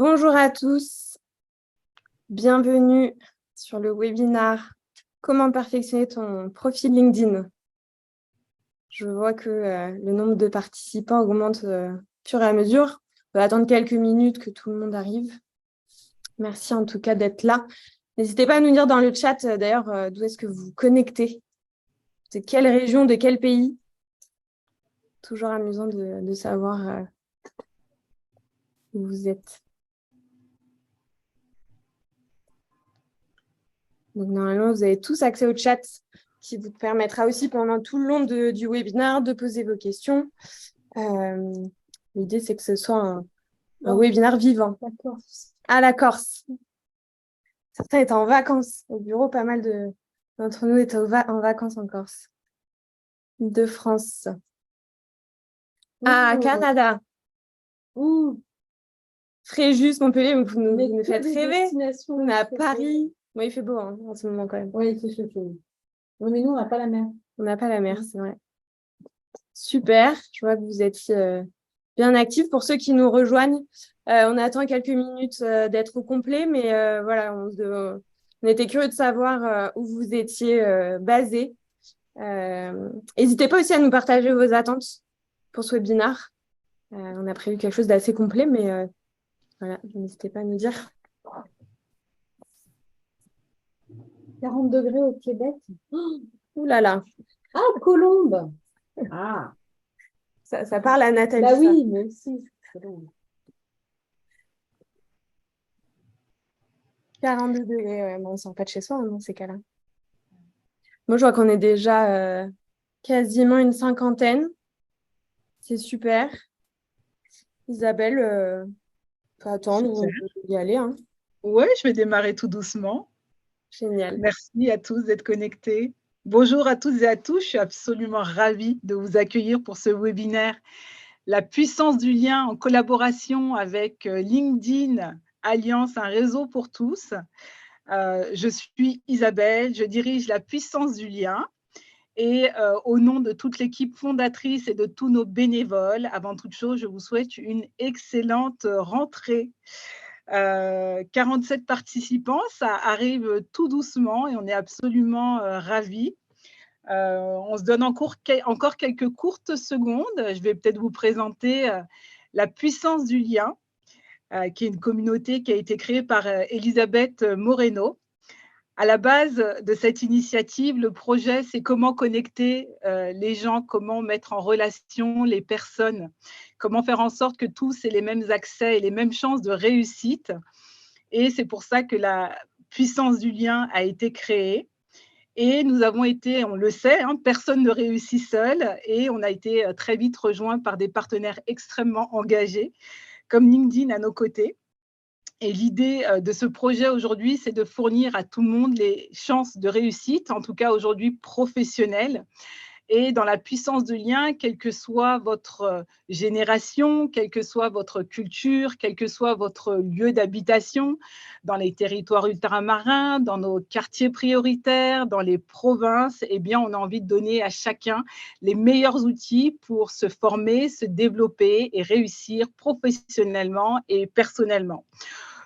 Bonjour à tous, bienvenue sur le webinaire Comment perfectionner ton profil LinkedIn. Je vois que le nombre de participants augmente au fur et à mesure. On va attendre quelques minutes que tout le monde arrive. Merci en tout cas d'être là. N'hésitez pas à nous dire dans le chat d'ailleurs d'où est-ce que vous vous connectez, de quelle région, de quel pays. Toujours amusant de savoir où vous êtes. Donc, normalement, vous avez tous accès au chat qui vous permettra aussi pendant tout le long du webinaire de poser vos questions. L'idée, c'est que ce soit un webinaire vivant. La Corse. Ah, la Corse. Certains étaient en vacances au bureau. Pas mal d'entre nous étaient en vacances en Corse. De France. Ah, Canada. Fréjus, Montpellier, vous nous faites rêver. On est à Paris. Bon, il fait beau en ce moment quand même. Oui, il fait chaud. Oui, mais nous, on n'a pas la mer. On n'a pas la mer, c'est vrai. Super, je vois que vous êtes bien actifs. Pour ceux qui nous rejoignent, on attend quelques minutes d'être au complet, mais voilà, on était curieux de savoir où vous étiez basés. N'hésitez pas aussi à nous partager vos attentes pour ce webinaire. On a prévu quelque chose d'assez complet, mais voilà, n'hésitez pas à nous dire. 40 degrés au Québec. Ouh là là. Ah, Colombe. Ah. Ça parle à Nathalie. Bah oui, mais aussi. 42 degrés, ouais, bon, on ne sort pas de chez soi dans ces cas-là. Moi, je vois qu'on est déjà quasiment une cinquantaine. C'est super. Isabelle, faut attendre, on peut y aller. Hein. Oui, je vais démarrer tout doucement. Génial. Merci à tous d'être connectés. Bonjour à toutes et à tous, je suis absolument ravie de vous accueillir pour ce webinaire. La puissance du lien en collaboration avec LinkedIn, Alliance, un réseau pour tous. Je suis Isabelle, je dirige la puissance du lien. Et au nom de toute l'équipe fondatrice et de tous nos bénévoles, avant toute chose, je vous souhaite une excellente rentrée. 47 participants, ça arrive tout doucement et on est absolument ravis. On se donne encore quelques courtes secondes. Je vais peut-être vous présenter la puissance du lien, qui est une communauté qui a été créée par Elisabeth Moreno. À la base de cette initiative, le projet, c'est comment connecter les gens, comment mettre en relation les personnes, comment faire en sorte que tous aient les mêmes accès et les mêmes chances de réussite. Et c'est pour ça que la puissance du lien a été créée. Et nous avons été, on le sait, personne ne réussit seul. Et on a été très vite rejoints par des partenaires extrêmement engagés, comme LinkedIn à nos côtés. Et l'idée de ce projet aujourd'hui, c'est de fournir à tout le monde les chances de réussite, en tout cas aujourd'hui professionnelles. Et dans la puissance du lien, quelle que soit votre génération, quelle que soit votre culture, quel que soit votre lieu d'habitation, dans les territoires ultramarins, dans nos quartiers prioritaires, dans les provinces, eh bien, on a envie de donner à chacun les meilleurs outils pour se former, se développer et réussir professionnellement et personnellement.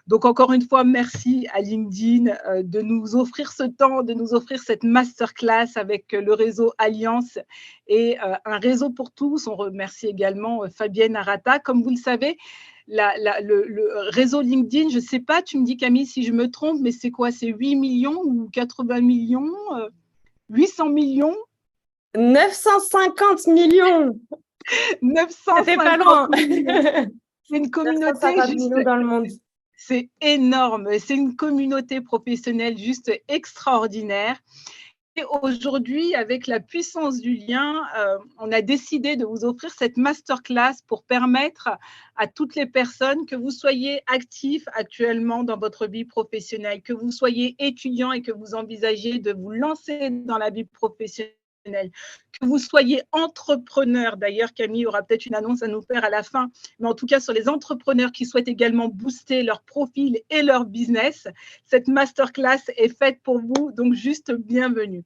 Donc, encore une fois, merci à LinkedIn de nous offrir ce temps, de nous offrir cette masterclass avec le réseau Alliance et un réseau pour tous. On remercie également Fabienne Arata. Comme vous le savez, le réseau LinkedIn, je ne sais pas, tu me dis Camille si je me trompe, mais c'est quoi? C'est 8 millions ou 80 millions 800 millions 950 millions. 950 C'était pas loin. C'est une communauté juste dans le monde. C'est énorme. C'est une communauté professionnelle juste extraordinaire. Et aujourd'hui, avec la puissance du lien, on a décidé de vous offrir cette masterclass pour permettre à toutes les personnes, que vous soyez actifs actuellement dans votre vie professionnelle, que vous soyez étudiant et que vous envisagez de vous lancer dans la vie professionnelle, que vous soyez entrepreneur. D'ailleurs, Camille aura peut-être une annonce à nous faire à la fin, mais en tout cas, sur les entrepreneurs qui souhaitent également booster leur profil et leur business, cette masterclass est faite pour vous, donc juste bienvenue.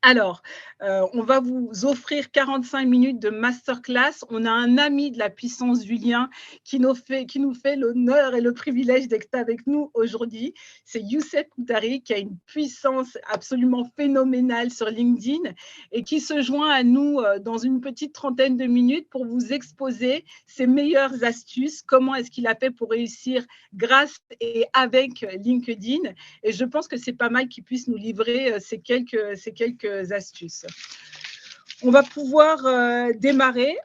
Alors, on va vous offrir 45 minutes de masterclass. On a un ami de la puissance du lien qui nous fait l'honneur et le privilège d'être avec nous aujourd'hui. C'est Youssef Koutari qui a une puissance absolument phénoménale sur LinkedIn et qui se joint à nous dans une petite trentaine de minutes pour vous exposer ses meilleures astuces. Comment est-ce qu'il a fait pour réussir grâce et avec LinkedIn. Et je pense que c'est pas mal qu'il puisse nous livrer ces quelques astuces. On va pouvoir démarrer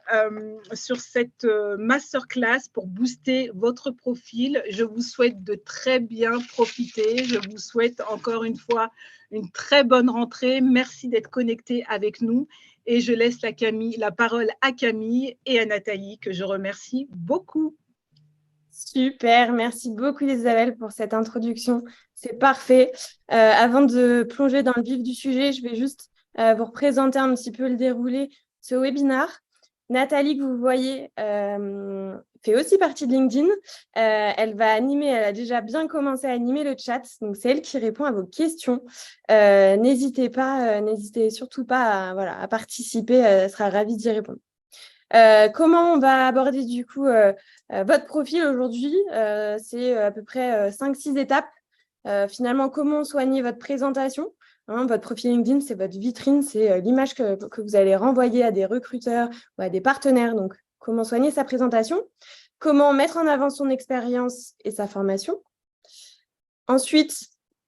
sur cette masterclass pour booster votre profil. Je vous souhaite de très bien profiter. Je vous souhaite encore une fois une très bonne rentrée. Merci d'être connectés avec nous. Et je laisse la parole à Camille et à Nathalie, que je remercie beaucoup. Super, merci beaucoup Isabelle pour cette introduction, c'est parfait. Avant de plonger dans le vif du sujet, je vais juste vous représenter un petit peu le déroulé de ce webinaire. Nathalie, que vous voyez, fait aussi partie de LinkedIn. Elle va animer, elle a déjà bien commencé à animer le chat, donc c'est elle qui répond à vos questions. N'hésitez surtout pas à participer, elle sera ravie d'y répondre. Comment on va aborder du coup votre profil aujourd'hui? C'est à peu près 5-6 étapes. Finalement, comment soigner votre présentation? Votre profil LinkedIn, c'est votre vitrine, c'est l'image que vous allez renvoyer à des recruteurs ou à des partenaires. Donc, comment soigner sa présentation? Comment mettre en avant son expérience et sa formation? Ensuite,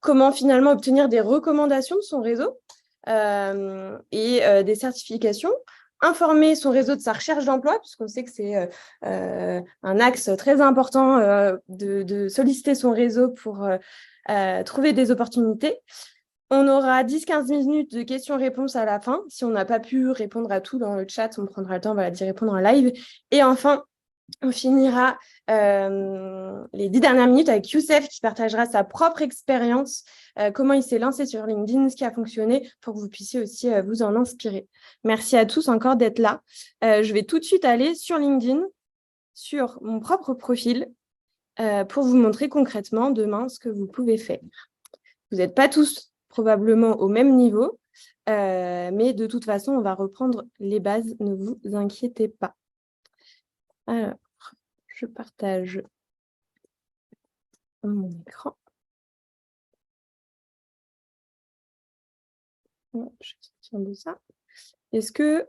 comment finalement obtenir des recommandations de son réseau et des certifications? Informer son réseau de sa recherche d'emploi, puisqu'on sait que c'est un axe très important de solliciter son réseau pour trouver des opportunités. On aura 10-15 minutes de questions-réponses à la fin. Si on n'a pas pu répondre à tout dans le chat, on prendra le temps d'y répondre en live. Et enfin, on finira les 10 dernières minutes avec Youssef qui partagera sa propre expérience, comment il s'est lancé sur LinkedIn, ce qui a fonctionné pour que vous puissiez aussi vous en inspirer. Merci à tous encore d'être là. Je vais tout de suite aller sur LinkedIn, sur mon propre profil, pour vous montrer concrètement demain ce que vous pouvez faire. Vous n'êtes pas tous probablement au même niveau, mais de toute façon, on va reprendre les bases, ne vous inquiétez pas. Alors, je partage mon écran. Je vais sortir de ça. Est-ce que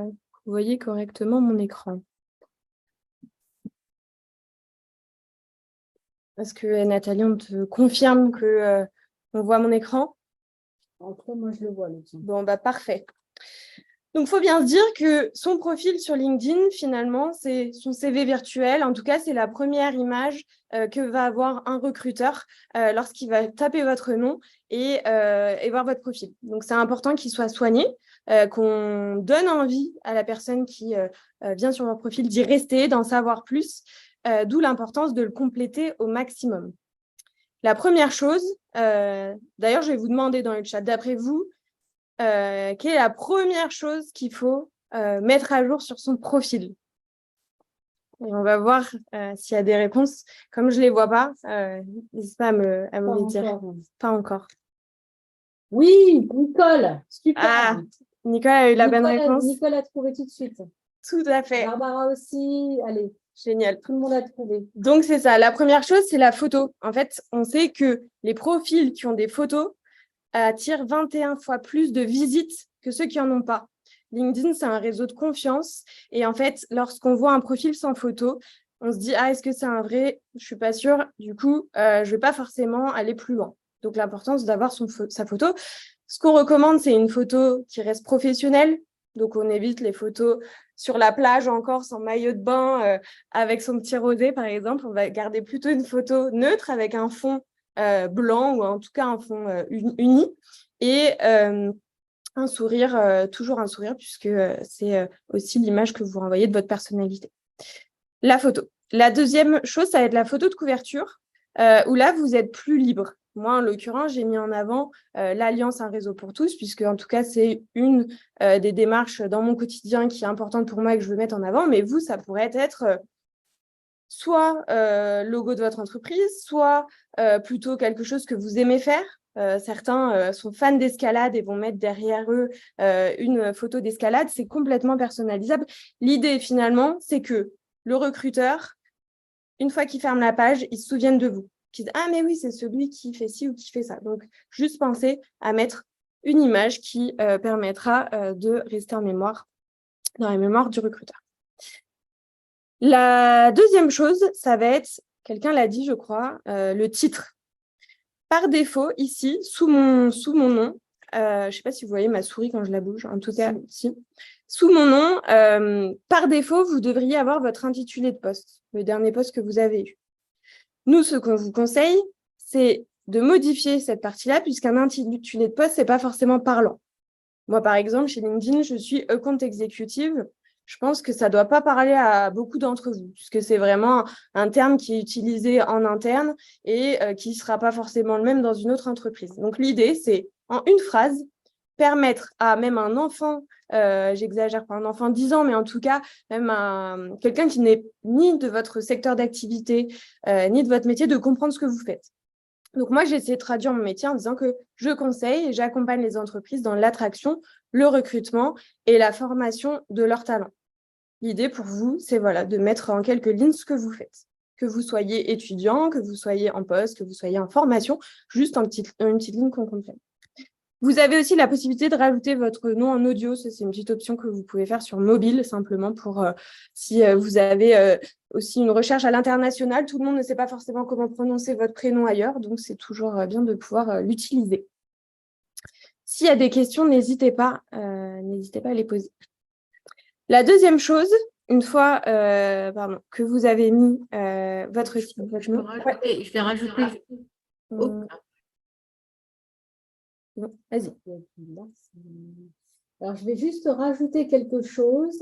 vous voyez correctement mon écran? Est-ce que Nathalie, on te confirme que on voit mon écran? Après, moi, je le vois. Bon, parfait. Donc, il faut bien se dire que son profil sur LinkedIn, finalement, c'est son CV virtuel. En tout cas, c'est la première image que va avoir un recruteur lorsqu'il va taper votre nom et voir votre profil. Donc, c'est important qu'il soit soigné, qu'on donne envie à la personne qui vient sur votre profil d'y rester, d'en savoir plus, d'où l'importance de le compléter au maximum. La première chose, d'ailleurs, je vais vous demander dans le chat, d'après vous, quelle est la première chose qu'il faut mettre à jour sur son profil? Et on va voir s'il y a des réponses. Comme je ne les vois pas, n'hésite pas à me les dire. Pas encore. Oui, Nicole, super. Ah, Nicole a eu la bonne réponse. Nicole a trouvé tout de suite. Tout à fait. Barbara aussi, allez. Génial. Tout le monde a trouvé. Donc, c'est ça. La première chose, c'est la photo. En fait, on sait que les profils qui ont des photos attirent 21 fois plus de visites que ceux qui n'en ont pas. LinkedIn, c'est un réseau de confiance. Et en fait, lorsqu'on voit un profil sans photo, on se dit « Ah, est-ce que c'est un vrai ?» Je ne suis pas sûre. Du coup, je ne vais pas forcément aller plus loin. Donc, l'importance d'avoir sa photo. Ce qu'on recommande, c'est une photo qui reste professionnelle. Donc, on évite les photos sur la plage encore sans maillot de bain avec son petit rosé, par exemple. On va garder plutôt une photo neutre avec un fond blanc ou en tout cas un fond uni et un sourire, toujours un sourire puisque c'est aussi l'image que vous renvoyez de votre personnalité. La photo. La deuxième chose, ça va être la photo de couverture où là, vous êtes plus libre. Moi, en l'occurrence, j'ai mis en avant l'Alliance Un Réseau pour tous, puisque en tout cas, c'est une des démarches dans mon quotidien qui est importante pour moi et que je veux mettre en avant. Mais vous, ça pourrait être soit logo de votre entreprise, soit plutôt quelque chose que vous aimez faire. Certains sont fans d'escalade et vont mettre derrière eux une photo d'escalade. C'est complètement personnalisable. L'idée, finalement, c'est que le recruteur, une fois qu'il ferme la page, il se souvienne de vous. Qu'il dise, ah, mais oui, c'est celui qui fait ci ou qui fait ça. Donc, juste pensez à mettre une image qui permettra de rester en mémoire, dans la mémoire du recruteur. La deuxième chose, ça va être, quelqu'un l'a dit, je crois, le titre. Par défaut, ici, sous mon nom, je ne sais pas si vous voyez ma souris quand je la bouge, en tout cas, ici. Sous mon nom, par défaut, vous devriez avoir votre intitulé de poste, le dernier poste que vous avez eu. Nous, ce qu'on vous conseille, c'est de modifier cette partie-là, puisqu'un intitulé de poste, ce n'est pas forcément parlant. Moi, par exemple, chez LinkedIn, je suis account executive. Je pense que ça ne doit pas parler à beaucoup d'entre vous, puisque c'est vraiment un terme qui est utilisé en interne et qui ne sera pas forcément le même dans une autre entreprise. Donc, l'idée, c'est, en une phrase, permettre à même un enfant, j'exagère pas un enfant de 10 ans, mais en tout cas, même quelqu'un qui n'est ni de votre secteur d'activité, ni de votre métier, de comprendre ce que vous faites. Donc, moi, j'ai essayé de traduire mon métier en disant que je conseille et j'accompagne les entreprises dans l'attraction, le recrutement et la formation de leurs talents. L'idée pour vous, c'est voilà, de mettre en quelques lignes ce que vous faites. Que vous soyez étudiant, que vous soyez en poste, que vous soyez en formation, juste une petite ligne qu'on comprenne. Vous avez aussi la possibilité de rajouter votre nom en audio. Ça, c'est une petite option que vous pouvez faire sur mobile, simplement pour si vous avez aussi une recherche à l'international. Tout le monde ne sait pas forcément comment prononcer votre prénom ailleurs, donc c'est toujours bien de pouvoir l'utiliser. S'il y a des questions, n'hésitez pas à les poser. La deuxième chose, une fois que vous avez mis votre site, je vais rajouter. Bon, vas-y. Alors, je vais juste rajouter quelque chose.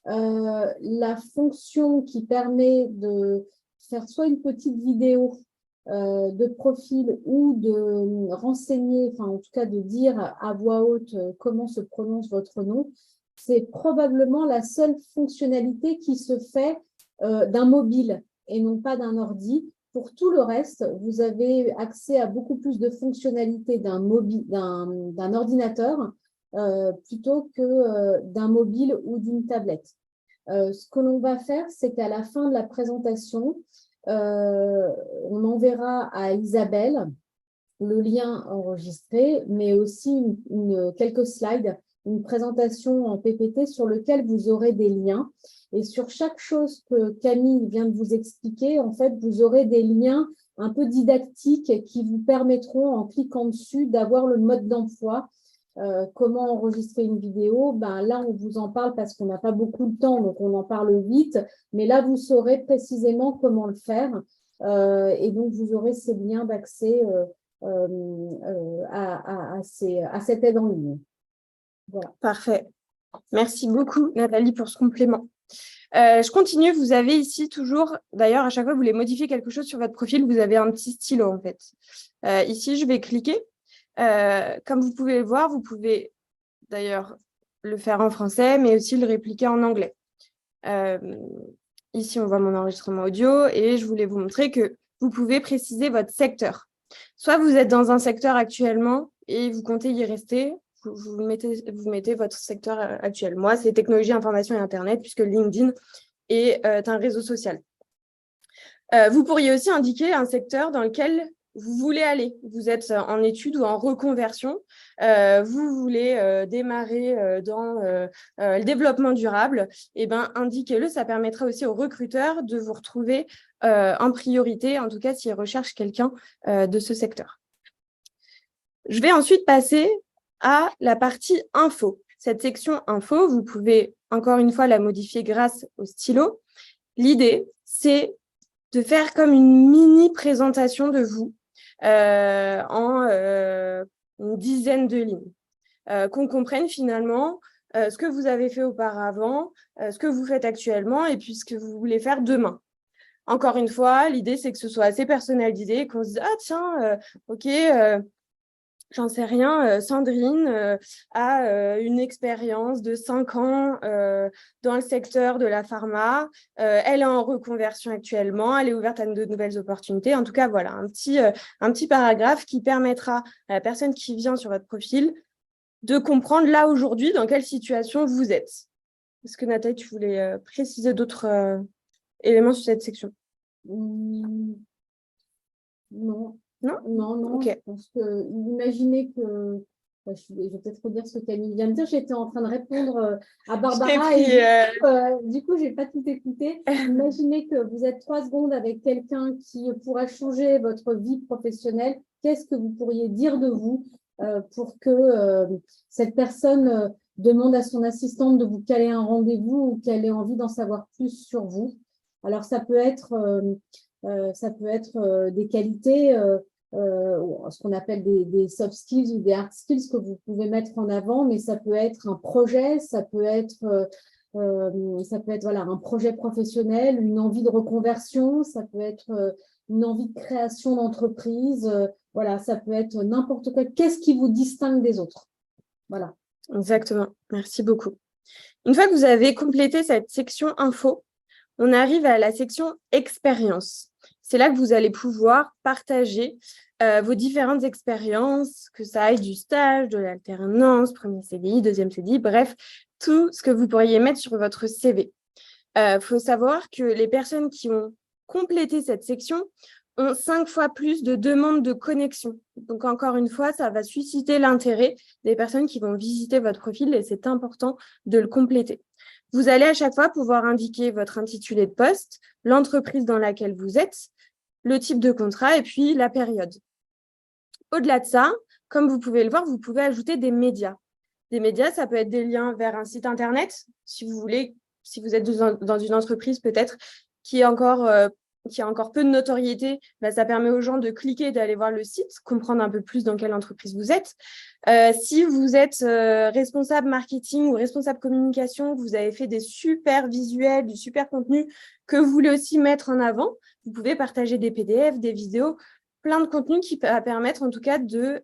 La fonction qui permet de faire soit une petite vidéo de profil ou de renseigner, enfin en tout cas de dire à voix haute comment se prononce votre nom, c'est probablement la seule fonctionnalité qui se fait d'un mobile et non pas d'un ordi. Pour tout le reste, vous avez accès à beaucoup plus de fonctionnalités d'un ordinateur plutôt que d'un mobile ou d'une tablette. Ce que l'on va faire, c'est qu'à la fin de la présentation, on enverra à Isabelle le lien enregistré, mais aussi quelques slides, une présentation en PPT sur lequel vous aurez des liens. Et sur chaque chose que Camille vient de vous expliquer, en fait, vous aurez des liens un peu didactiques qui vous permettront, en cliquant dessus, d'avoir le mode d'emploi. Comment enregistrer une vidéo, là, on vous en parle parce qu'on n'a pas beaucoup de temps, donc on en parle vite. Mais là, vous saurez précisément comment le faire. Et donc, vous aurez ces liens d'accès à cette aide en ligne. Voilà. Parfait. Merci beaucoup, Nathalie, pour ce complément. Je continue. Vous avez ici toujours, d'ailleurs, à chaque fois que vous voulez modifier quelque chose sur votre profil, vous avez un petit stylo, en fait. Ici, je vais cliquer. Comme vous pouvez le voir, vous pouvez d'ailleurs le faire en français, mais aussi le répliquer en anglais. Ici, on voit mon enregistrement audio et je voulais vous montrer que vous pouvez préciser votre secteur. Soit vous êtes dans un secteur actuellement et vous comptez y rester, vous mettez votre secteur actuel. Moi, c'est technologie, information et Internet, puisque LinkedIn est un réseau social. Vous pourriez aussi indiquer un secteur dans lequel vous voulez aller. Vous êtes en études ou en reconversion. Vous voulez démarrer dans le développement durable. Eh bien, indiquez-le. Ça permettra aussi aux recruteurs de vous retrouver en priorité, en tout cas s'ils recherchent quelqu'un de ce secteur. Je vais ensuite passer à la partie info. Cette section info, vous pouvez encore une fois la modifier grâce au stylo. L'idée, c'est de faire comme une mini présentation de vous en une dizaine de lignes. Qu'on comprenne finalement ce que vous avez fait auparavant, ce que vous faites actuellement et puis ce que vous voulez faire demain. Encore une fois, l'idée, c'est que ce soit assez personnalisé, qu'on se dise « Ah tiens, ok, j'en sais rien, Sandrine a une expérience de 5 ans dans le secteur de la pharma. Elle est en reconversion actuellement, elle est ouverte à de nouvelles opportunités. En tout cas, voilà, un petit paragraphe qui permettra à la personne qui vient sur votre profil de comprendre là aujourd'hui dans quelle situation vous êtes. Est-ce que Nathalie, tu voulais préciser d'autres éléments sur cette section? Non. Non. Non. Ok. Je pense que, imaginez que, je vais peut-être redire ce que Camille vient de dire. J'étais en train de répondre à Barbara du coup, je n'ai pas tout écouté. Imaginez que vous êtes 3 secondes avec quelqu'un qui pourra changer votre vie professionnelle. Qu'est-ce que vous pourriez dire de vous pour que cette personne demande à son assistante de vous caler un rendez-vous ou qu'elle ait envie d'en savoir plus sur vous? Alors, ça peut être des qualités, ce qu'on appelle des soft skills ou des hard skills que vous pouvez mettre en avant, mais ça peut être un projet, ça peut être voilà, un projet professionnel, une envie de reconversion, ça peut être une envie de création d'entreprise, voilà, ça peut être n'importe quoi. Qu'est-ce qui vous distingue des autres? Voilà. Exactement, merci beaucoup. Une fois que vous avez complété cette section info, on arrive à la section expérience. C'est là que vous allez pouvoir partager vos différentes expériences, que ça aille du stage, de l'alternance, premier CDI, deuxième CDI, bref, tout ce que vous pourriez mettre sur votre CV. Faut savoir que les personnes qui ont complété cette section ont 5 fois plus de demandes de connexion. Donc, encore une fois, ça va susciter l'intérêt des personnes qui vont visiter votre profil et c'est important de le compléter. Vous allez à chaque fois pouvoir indiquer votre intitulé de poste, l'entreprise dans laquelle vous êtes, le type de contrat et puis la période. Au-delà de ça, comme vous pouvez le voir, vous pouvez ajouter des médias. Des médias, ça peut être des liens vers un site internet, si vous voulez, si vous êtes dans une entreprise peut-être qui a encore peu de notoriété, ça permet aux gens de cliquer et d'aller voir le site, comprendre un peu plus dans quelle entreprise vous êtes. Si vous êtes responsable marketing ou responsable communication, vous avez fait des super visuels, du super contenu que vous voulez aussi mettre en avant, vous pouvez partager des PDF, des vidéos, plein de contenu qui va permettre en tout cas de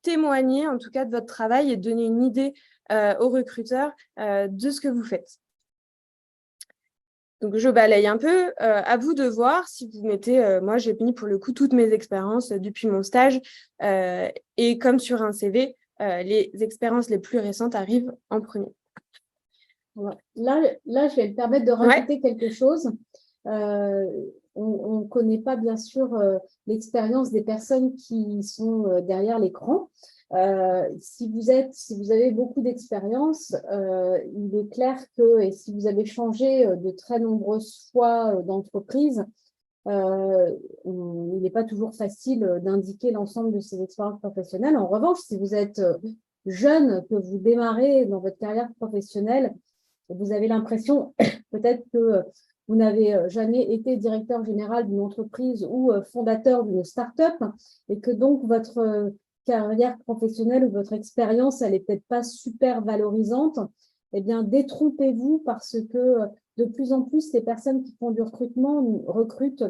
témoigner en tout cas de votre travail et de donner une idée aux recruteurs de ce que vous faites. Donc, je balaye un peu. À vous de voir si vous mettez… moi, j'ai mis pour le coup toutes mes expériences depuis mon stage. Et comme sur un CV, les expériences les plus récentes arrivent en premier. Là, je vais me permettre de rajouter quelque chose. On ne connaît pas, bien sûr, l'expérience des personnes qui sont derrière l'écran. Si vous avez beaucoup d'expérience, il est clair que, et si vous avez changé de très nombreuses fois d'entreprise, il n'est pas toujours facile d'indiquer l'ensemble de ces expériences professionnelles. En revanche, si vous êtes jeune, que vous démarrez dans votre carrière professionnelle, vous avez l'impression peut-être que vous n'avez jamais été directeur général d'une entreprise ou fondateur d'une start-up et que donc votre carrière professionnelle ou votre expérience, elle n'est peut-être pas super valorisante, eh bien, détrompez-vous parce que de plus en plus, les personnes qui font du recrutement recrutent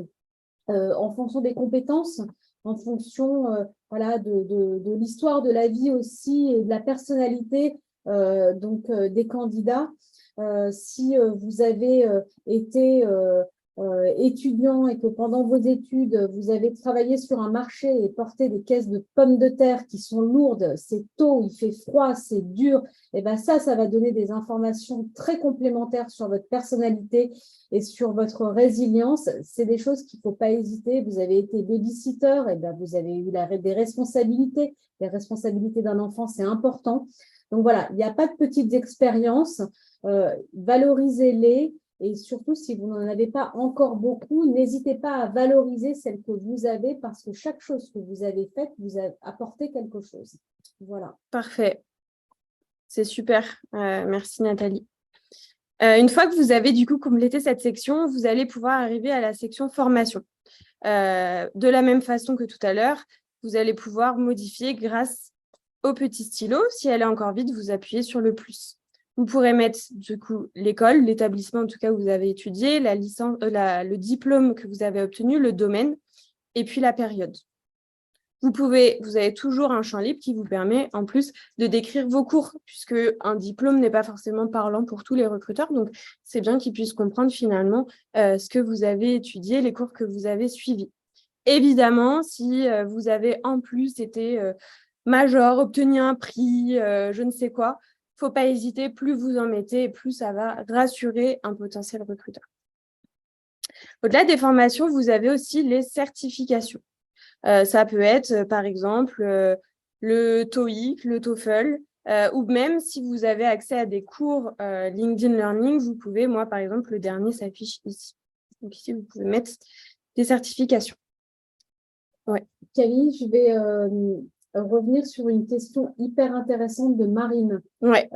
en fonction des compétences, en fonction de l'histoire de la vie aussi et de la personnalité des candidats. Si vous avez été étudiant et que pendant vos études, vous avez travaillé sur un marché et porté des caisses de pommes de terre qui sont lourdes, c'est tôt, il fait froid, c'est dur, et ben ça va donner des informations très complémentaires sur votre personnalité et sur votre résilience. C'est des choses qu'il ne faut pas hésiter. Vous avez été babysitter, et ben vous avez eu des responsabilités. Les responsabilités d'un enfant, c'est important. Donc voilà, il n'y a pas de petites expériences. Valorisez-les. Et surtout, si vous n'en avez pas encore beaucoup, n'hésitez pas à valoriser celles que vous avez parce que chaque chose que vous avez faite vous a apporté quelque chose. Voilà. Parfait. C'est super. Merci Nathalie. Une fois que vous avez du coup complété cette section, vous allez pouvoir arriver à la section formation. De la même façon que tout à l'heure, vous allez pouvoir modifier grâce au petit stylo. Si elle est encore vide, vous appuyez sur le plus. Vous pourrez mettre du coup l'école, l'établissement en tout cas où vous avez étudié, la licence, le diplôme que vous avez obtenu, le domaine et puis la période. Vous avez toujours un champ libre qui vous permet en plus de décrire vos cours, puisque un diplôme n'est pas forcément parlant pour tous les recruteurs. Donc, c'est bien qu'ils puissent comprendre finalement ce que vous avez étudié, les cours que vous avez suivis. Évidemment, si vous avez en plus été major, obtenu un prix, je ne sais quoi, il ne faut pas hésiter, plus vous en mettez, plus ça va rassurer un potentiel recruteur. Au-delà des formations, vous avez aussi les certifications. Ça peut être, par exemple, le TOEIC, le TOEFL, ou même si vous avez accès à des cours LinkedIn Learning, vous pouvez, moi, par exemple, le dernier s'affiche ici. Donc ici, vous pouvez mettre des certifications. Ouais. Camille, je vais revenir sur une question hyper intéressante de Marine. Ouais.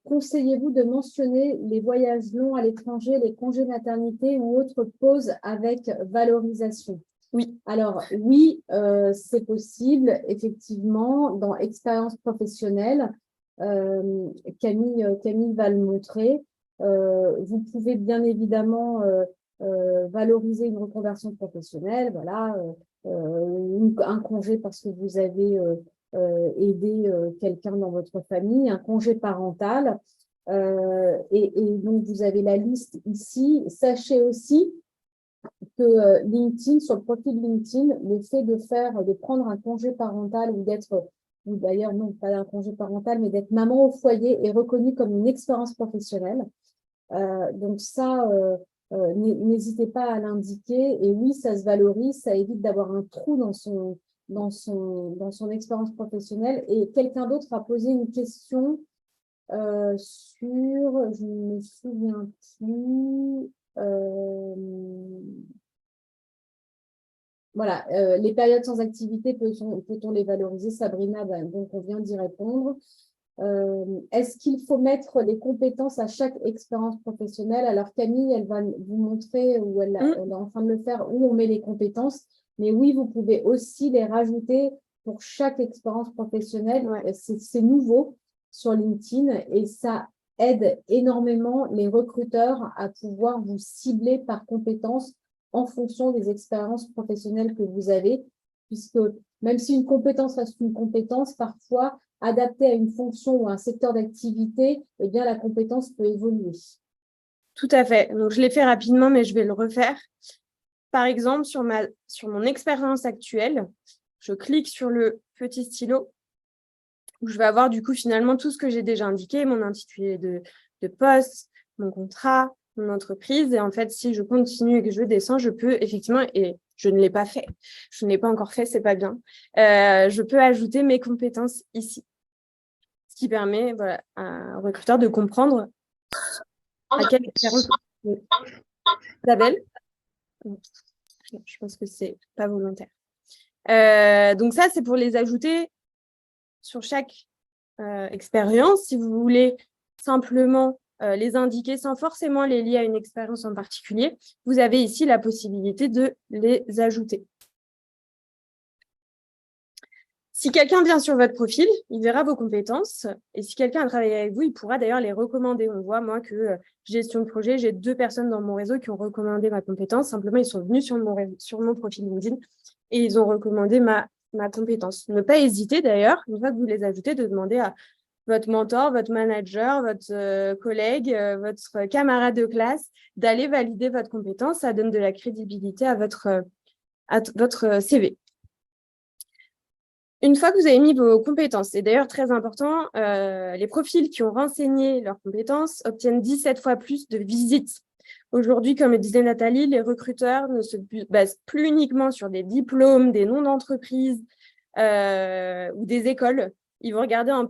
Conseillez-vous de mentionner les voyages longs à l'étranger, les congés maternité ou autres pauses avec valorisation? Oui. Alors, oui, c'est possible, effectivement, dans expérience professionnelle. Camille va le montrer. Vous pouvez bien évidemment valoriser une reconversion professionnelle, voilà, un congé parce que vous avez aidé quelqu'un dans votre famille, un congé parental. Et donc, vous avez la liste ici. Sachez aussi que LinkedIn, sur le profil LinkedIn, le fait de prendre un congé parental ou d'ailleurs non, pas un congé parental, mais d'être maman au foyer est reconnu comme une expérience professionnelle. Donc ça, n'hésitez pas à l'indiquer. Et oui, ça se valorise, ça évite d'avoir un trou dans son expérience professionnelle. Et quelqu'un d'autre a posé une question sur, je ne me souviens plus. Voilà, les périodes sans activité, peut-on les valoriser? Sabrina, donc on vient d'y répondre. Est-ce qu'il faut mettre les compétences à chaque expérience professionnelle? Alors Camille, elle va vous montrer, ou elle est en train de le faire, où on met les compétences. Mais oui, vous pouvez aussi les rajouter pour chaque expérience professionnelle. Ouais. C'est nouveau sur LinkedIn et ça aide énormément les recruteurs à pouvoir vous cibler par compétences en fonction des expériences professionnelles que vous avez, puisque même si une compétence reste une compétence, parfois, adaptée à une fonction ou à un secteur d'activité, eh bien, la compétence peut évoluer. Tout à fait. Donc, je l'ai fait rapidement, mais je vais le refaire. Par exemple, sur mon expérience actuelle, je clique sur le petit stylo où je vais avoir du coup finalement tout ce que j'ai déjà indiqué, mon intitulé de poste, mon contrat, mon entreprise. Et en fait, si je continue et que je descends, je peux effectivement, et je ne l'ai pas fait, je ne l'ai pas encore fait, c'est pas bien, je peux ajouter mes compétences ici. Ce qui permet à un recruteur de comprendre à quelle expérience. Isabelle ? Je pense que c'est pas volontaire. Donc ça, c'est pour les ajouter sur chaque expérience. Si vous voulez simplement les indiquer sans forcément les lier à une expérience en particulier, vous avez ici la possibilité de les ajouter. Si quelqu'un vient sur votre profil, il verra vos compétences. Et si quelqu'un a travaillé avec vous, il pourra d'ailleurs les recommander. On voit, moi, que gestion de projet, j'ai 2 personnes dans mon réseau qui ont recommandé ma compétence. Simplement, ils sont venus sur mon profil LinkedIn et ils ont recommandé ma compétence. Ne pas hésiter d'ailleurs, une fois que vous les ajoutez, de demander à votre mentor, votre manager, votre collègue, votre camarade de classe d'aller valider votre compétence. Ça donne de la crédibilité à votre CV. Une fois que vous avez mis vos compétences, c'est d'ailleurs très important, les profils qui ont renseigné leurs compétences obtiennent 17 fois plus de visites. Aujourd'hui, comme le disait Nathalie, les recruteurs ne se basent plus uniquement sur des diplômes, des noms d'entreprises ou des écoles. Ils vont regarder en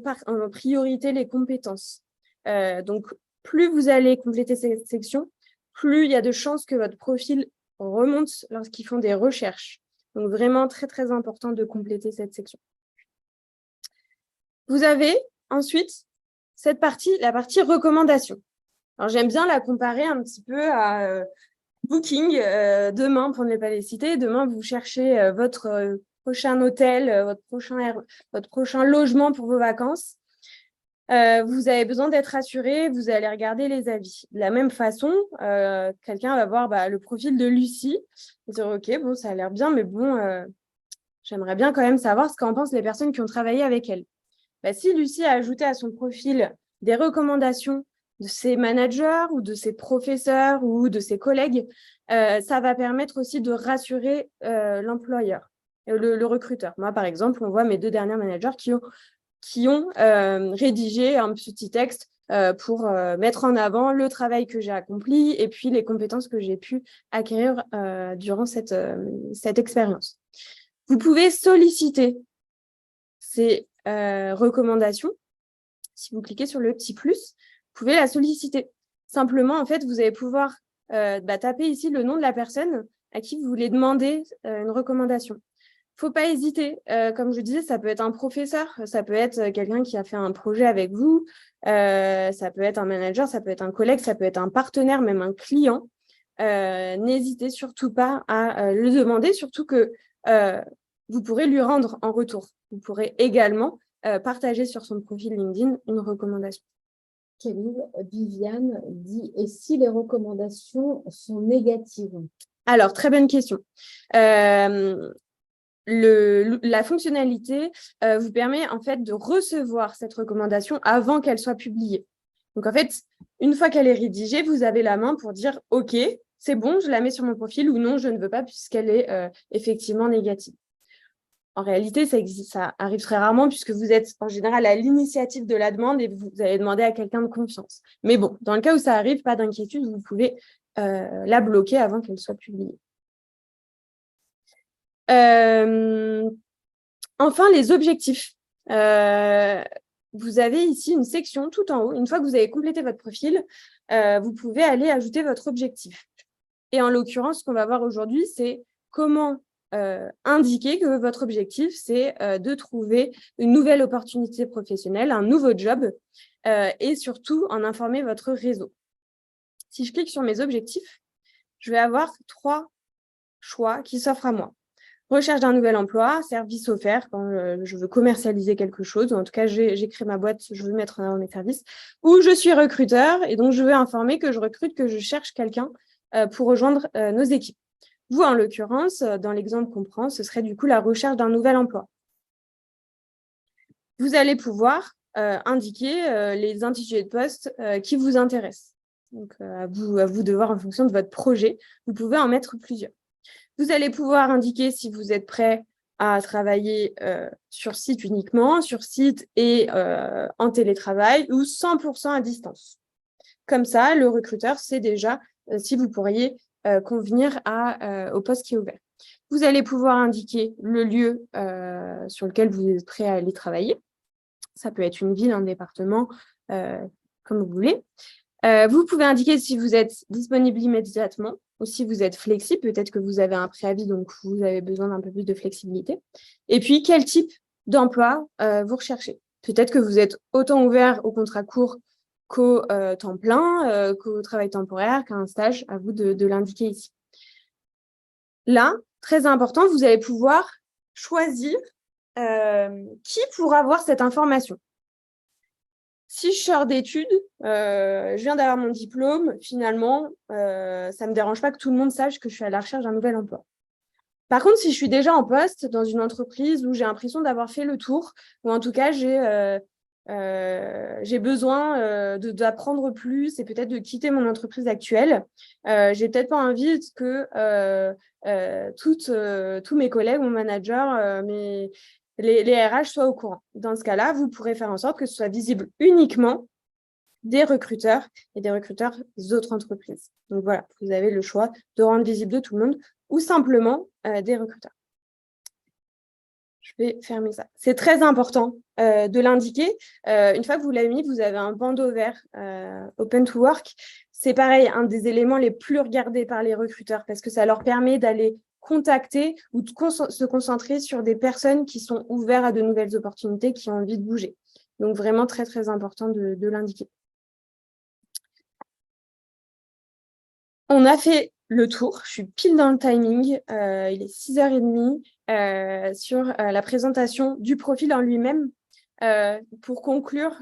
priorité les compétences. Donc, plus vous allez compléter cette section, plus il y a de chances que votre profil remonte lorsqu'ils font des recherches. Donc, vraiment très, très important de compléter cette section. Vous avez ensuite cette partie, la partie recommandation. Alors, j'aime bien la comparer un petit peu à Booking. Demain, pour ne pas les citer, demain, vous cherchez votre prochain hôtel, votre prochain logement pour vos vacances. Vous avez besoin d'être assuré, vous allez regarder les avis. De la même façon, quelqu'un va voir le profil de Lucie, et dire « Ok, bon, ça a l'air bien, mais bon, j'aimerais bien quand même savoir ce qu'en pensent les personnes qui ont travaillé avec elle. Si Lucie a ajouté à son profil des recommandations de ses managers ou de ses professeurs ou de ses collègues, ça va permettre aussi de rassurer l'employeur, le recruteur. Moi, par exemple, on voit mes 2 derniers managers qui ont rédigé un petit texte pour mettre en avant le travail que j'ai accompli et puis les compétences que j'ai pu acquérir durant cette expérience. Vous pouvez solliciter ces recommandations. Si vous cliquez sur le petit plus, vous pouvez la solliciter. Simplement, en fait, vous allez pouvoir taper ici le nom de la personne à qui vous voulez demander une recommandation. Il ne faut pas hésiter. Comme je disais, ça peut être un professeur, ça peut être quelqu'un qui a fait un projet avec vous, ça peut être un manager, ça peut être un collègue, ça peut être un partenaire, même un client. N'hésitez surtout pas à le demander, surtout que vous pourrez lui rendre en retour. Vous pourrez également partager sur son profil LinkedIn une recommandation. Viviane dit « Et si les recommandations sont négatives ?» Alors, très bonne question. La fonctionnalité vous permet en fait de recevoir cette recommandation avant qu'elle soit publiée. Donc en fait, une fois qu'elle est rédigée, vous avez la main pour dire « Ok, c'est bon, je la mets sur mon profil » ou « Non, je ne veux pas puisqu'elle est effectivement négative ». En réalité, ça arrive très rarement puisque vous êtes en général à l'initiative de la demande et vous allez demander à quelqu'un de confiance. Mais bon, dans le cas où ça arrive, pas d'inquiétude, vous pouvez la bloquer avant qu'elle soit publiée. Enfin, les objectifs. Vous avez ici une section tout en haut. Une fois que vous avez complété votre profil, vous pouvez aller ajouter votre objectif. Et en l'occurrence, ce qu'on va voir aujourd'hui, c'est comment indiquer que votre objectif, c'est de trouver une nouvelle opportunité professionnelle, un nouveau job, et surtout en informer votre réseau. Si je clique sur mes objectifs, je vais avoir 3 choix qui s'offrent à moi. Recherche d'un nouvel emploi, service offert quand je veux commercialiser quelque chose, ou en tout cas j'ai créé ma boîte, je veux mettre en avant mes services, ou je suis recruteur et donc je veux informer que je recrute, que je cherche quelqu'un pour rejoindre nos équipes. Vous, en l'occurrence, dans l'exemple qu'on prend, ce serait du coup la recherche d'un nouvel emploi. Vous allez pouvoir indiquer les intitulés de poste qui vous intéressent. Donc, à vous de voir en fonction de votre projet. Vous pouvez en mettre plusieurs. Vous allez pouvoir indiquer si vous êtes prêt à travailler sur site uniquement, sur site et en télétravail ou 100% à distance. Comme ça, le recruteur sait déjà si vous pourriez convenir au poste qui est ouvert. Vous allez pouvoir indiquer le lieu sur lequel vous êtes prêt à aller travailler. Ça peut être une ville, un département, comme vous voulez. Vous pouvez indiquer si vous êtes disponible immédiatement ou si vous êtes flexible. Peut-être que vous avez un préavis, donc vous avez besoin d'un peu plus de flexibilité. Et puis, quel type d'emploi vous recherchez. Peut-être que vous êtes autant ouvert au contrat court qu'au temps plein, qu'au travail temporaire, qu'à un stage. À vous de l'indiquer ici. Là, très important, vous allez pouvoir choisir qui pourra voir cette information. Si je sors d'études, je viens d'avoir mon diplôme, finalement, ça ne me dérange pas que tout le monde sache que je suis à la recherche d'un nouvel emploi. Par contre, si je suis déjà en poste dans une entreprise où j'ai l'impression d'avoir fait le tour, ou en tout cas, j'ai besoin d'apprendre plus et peut-être de quitter mon entreprise actuelle, j'ai peut-être pas envie que tous mes collègues, mon manager, les RH soient au courant. Dans ce cas-là, vous pourrez faire en sorte que ce soit visible uniquement des recruteurs et des recruteurs des autres entreprises. Donc voilà, vous avez le choix de rendre visible de tout le monde ou simplement des recruteurs. Je vais fermer ça. C'est très important de l'indiquer. Une fois que vous l'avez mis, vous avez un bandeau vert Open to Work. C'est pareil, un des éléments les plus regardés par les recruteurs parce que ça leur permet d'aller contacter ou de se concentrer sur des personnes qui sont ouvertes à de nouvelles opportunités, qui ont envie de bouger. Donc, vraiment très, très important de l'indiquer. On a fait le tour. Je suis pile dans le timing. Il est 6h30 sur la présentation du profil en lui-même. Pour conclure,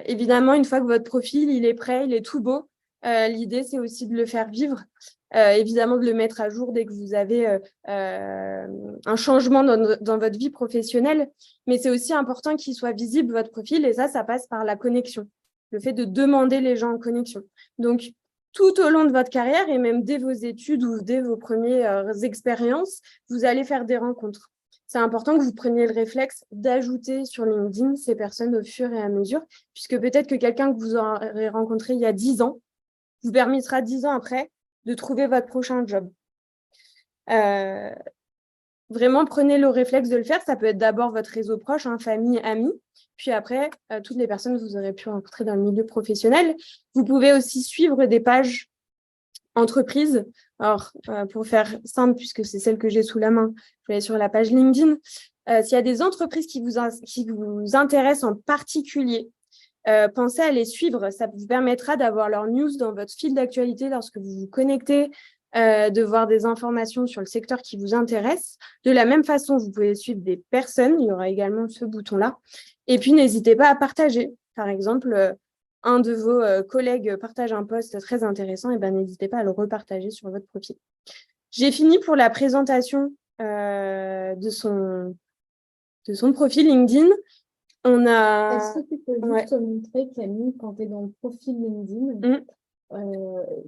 évidemment, une fois que votre profil il est prêt, il est tout beau, L'idée, c'est aussi de le faire vivre. Évidemment, de le mettre à jour dès que vous avez un changement dans votre vie professionnelle. Mais c'est aussi important qu'il soit visible, votre profil. Et ça passe par la connexion. Le fait de demander les gens en connexion. Donc, tout au long de votre carrière et même dès vos études ou dès vos premières expériences, vous allez faire des rencontres. C'est important que vous preniez le réflexe d'ajouter sur LinkedIn ces personnes au fur et à mesure, puisque peut-être que quelqu'un que vous aurez rencontré il y a 10 ans vous permettra 10 ans après de trouver votre prochain job. Vraiment, prenez le réflexe de le faire. Ça peut être d'abord votre réseau proche, famille, amis, puis après, toutes les personnes que vous aurez pu rencontrer dans le milieu professionnel. Vous pouvez aussi suivre des pages entreprises. Alors, pour faire simple, puisque c'est celle que j'ai sous la main, je vais aller sur la page LinkedIn. S'il y a des entreprises qui vous intéressent en particulier, pensez à les suivre. Ça vous permettra d'avoir leurs news dans votre fil d'actualité lorsque vous vous connectez, de voir des informations sur le secteur qui vous intéresse. De la même façon, vous pouvez suivre des personnes. Il y aura également ce bouton-là. Et puis, n'hésitez pas à partager. Par exemple, un de vos collègues partage un post très intéressant, et n'hésitez pas à le repartager sur votre profil. J'ai fini pour la présentation de son profil LinkedIn. Est-ce que tu peux juste montrer, Camille, quand tu es dans le profil LinkedIn,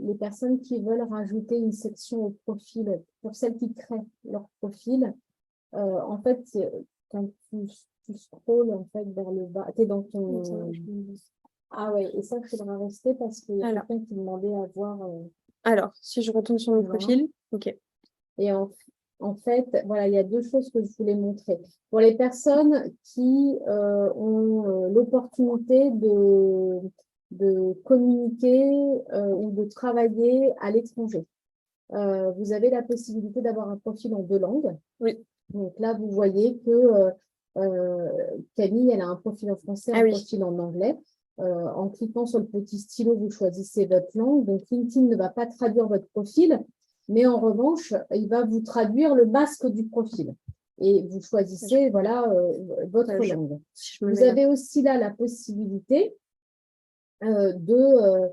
les personnes qui veulent rajouter une section au profil, pour celles qui créent leur profil, en fait, quand tu scrolles en fait, vers le bas, tu es dans ton… Ah ouais, et ça, il faudra rester parce qu'il y a quelqu'un qui demandait à voir… Alors, si je retourne sur mon profil, ok. Et en fait, voilà, il y a deux choses que je voulais montrer. Pour les personnes qui ont l'opportunité de communiquer ou de travailler à l'étranger, vous avez la possibilité d'avoir un profil en 2 langues. Oui. Donc là, vous voyez que Camille, elle a un profil en français, un profil en anglais. En cliquant sur le petit stylo, vous choisissez votre langue. Donc, LinkedIn ne va pas traduire votre profil, mais en revanche, il va vous traduire le masque du profil. Et vous choisissez votre langue. Vous avez aussi là la possibilité de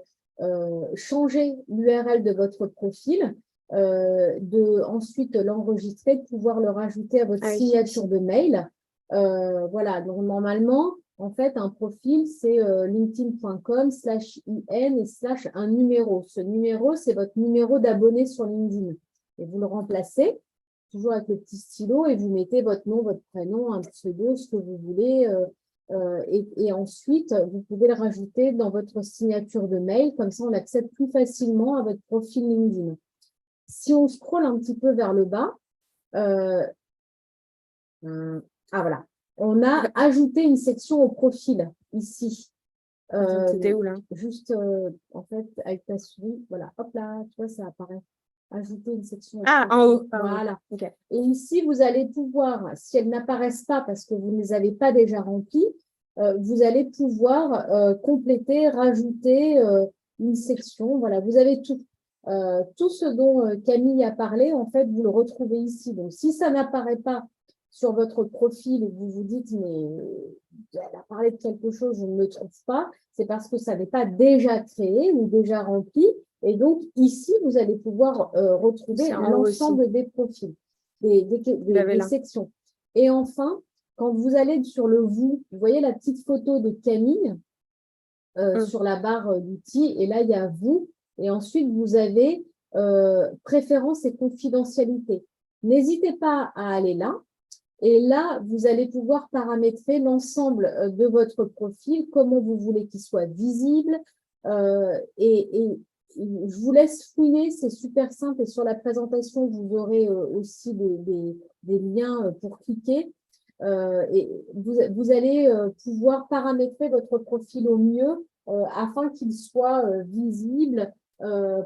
changer l'URL de votre profil, ensuite l'enregistrer, de pouvoir le rajouter à votre signature de mail. Voilà, donc normalement, en fait, un profil, c'est linkedin.com/in et / un numéro. Ce numéro, c'est votre numéro d'abonné sur LinkedIn. Et vous le remplacez, toujours avec le petit stylo, et vous mettez votre nom, votre prénom, un pseudo, ce que vous voulez. Et ensuite, vous pouvez le rajouter dans votre signature de mail. Comme ça, on accède plus facilement à votre profil LinkedIn. Si on scrolle un petit peu vers le bas, voilà. On a ajouté une section au profil, ici. C'était où, là? Juste, en fait, avec ta souris, voilà, hop là, tu vois, ça apparaît. Ajouter une section au profil. En haut. Voilà. Okay. Et ici, vous allez pouvoir, si elles n'apparaissent pas parce que vous ne les avez pas déjà remplies, vous allez pouvoir compléter, rajouter une section. Voilà, vous avez tout. Tout ce dont Camille a parlé, en fait, vous le retrouvez ici. Donc, si ça n'apparaît pas sur votre profil et que vous vous dites, mais elle a parlé de quelque chose, je ne le trouve pas, c'est parce que ça n'est pas déjà créé ou déjà rempli. Et donc, ici, vous allez pouvoir retrouver l'ensemble des profils, des sections. Et enfin, quand vous allez sur le « Vous », vous voyez la petite photo de Camille sur la barre d'outils. Et là, il y a « Vous ». Et ensuite, vous avez préférences et confidentialité. N'hésitez pas à aller là. Et là, vous allez pouvoir paramétrer l'ensemble de votre profil, comment vous voulez qu'il soit visible. Et je vous laisse fouiner, c'est super simple. Et sur la présentation, vous aurez aussi des liens pour cliquer. Et vous allez pouvoir paramétrer votre profil au mieux afin qu'il soit visible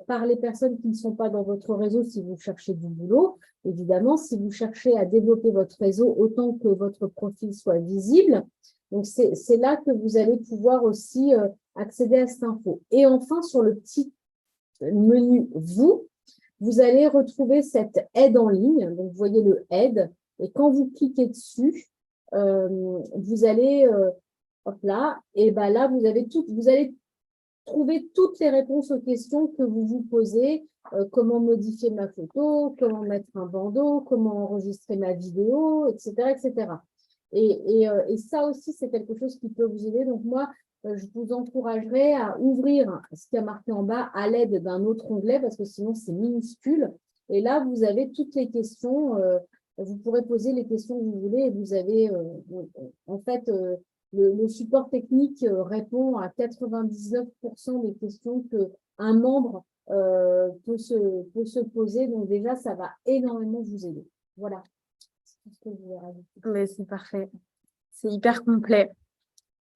par les personnes qui ne sont pas dans votre réseau si vous cherchez du boulot. Évidemment, si vous cherchez à développer votre réseau, autant que votre profil soit visible. Donc, c'est là que vous allez pouvoir aussi accéder à cette info. Et enfin, sur le petit menu « vous allez retrouver cette aide en ligne. Donc, vous voyez le aide. Et quand vous cliquez dessus, vous allez, hop là, et ben là, vous avez tout. Vous allez trouver toutes les réponses aux questions que vous vous posez. Comment modifier ma photo, comment mettre un bandeau, comment enregistrer ma vidéo, etc. etc. Et ça aussi, c'est quelque chose qui peut vous aider. Donc moi, je vous encouragerais à ouvrir ce qui a marqué en bas à l'aide d'un autre onglet parce que sinon, c'est minuscule. Et là, vous avez toutes les questions. Vous pourrez poser les questions que vous voulez et vous avez, en fait, le support technique répond à 99% des questions qu'un membre peut se poser. Donc déjà, ça va énormément vous aider. Voilà. C'est tout ce que je voulais rajouter. Mais c'est parfait. C'est hyper complet.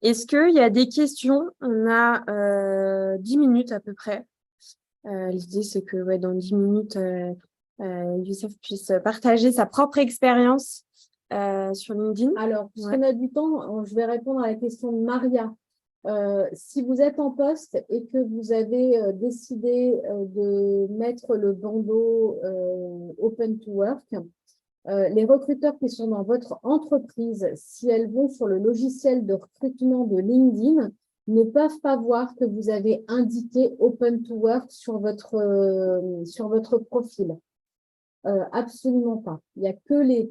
Est-ce qu'il y a des questions? On a 10 minutes à peu près. L'idée, c'est que dans 10 minutes, Youssef puisse partager sa propre expérience sur LinkedIn. Alors, puisqu'on a du temps, je vais répondre à la question de Maria. Si vous êtes en poste et que vous avez décidé de mettre le bandeau Open to Work, les recruteurs qui sont dans votre entreprise, si elles vont sur le logiciel de recrutement de LinkedIn, ne peuvent pas voir que vous avez indiqué Open to Work sur votre profil. Absolument pas. Il n'y a que les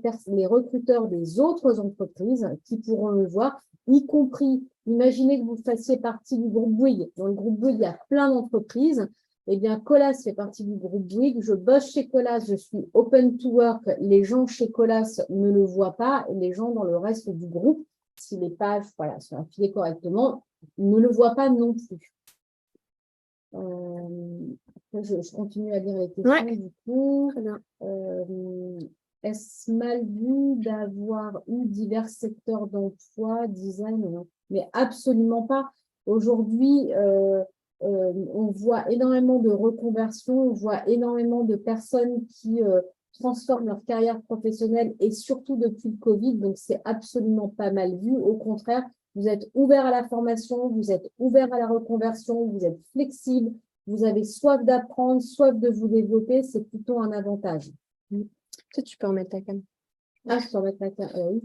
recruteurs des autres entreprises qui pourront le voir, y compris, imaginez que vous fassiez partie du groupe Bouygues. Dans le groupe Bouygues, il y a plein d'entreprises. Eh bien, Colas fait partie du groupe Bouygues. Je bosse chez Colas, je suis Open to Work. Les gens chez Colas ne le voient pas. Et les gens dans le reste du groupe, si les pages sont affiliées correctement, ne le voient pas non plus. Je continue à lire les questions du coup. Est-ce mal vu d'avoir eu divers secteurs d'emploi, design? Mais absolument pas. Aujourd'hui, on voit énormément de reconversions, on voit énormément de personnes qui transforment leur carrière professionnelle et surtout depuis le Covid, donc c'est absolument pas mal vu. Au contraire, vous êtes ouvert à la formation, vous êtes ouvert à la reconversion, vous êtes flexible, vous avez soif d'apprendre, soif de vous développer, c'est plutôt un avantage. Peut-être tu peux remettre ta cam. Ah, je peux remettre ma cam. Oui.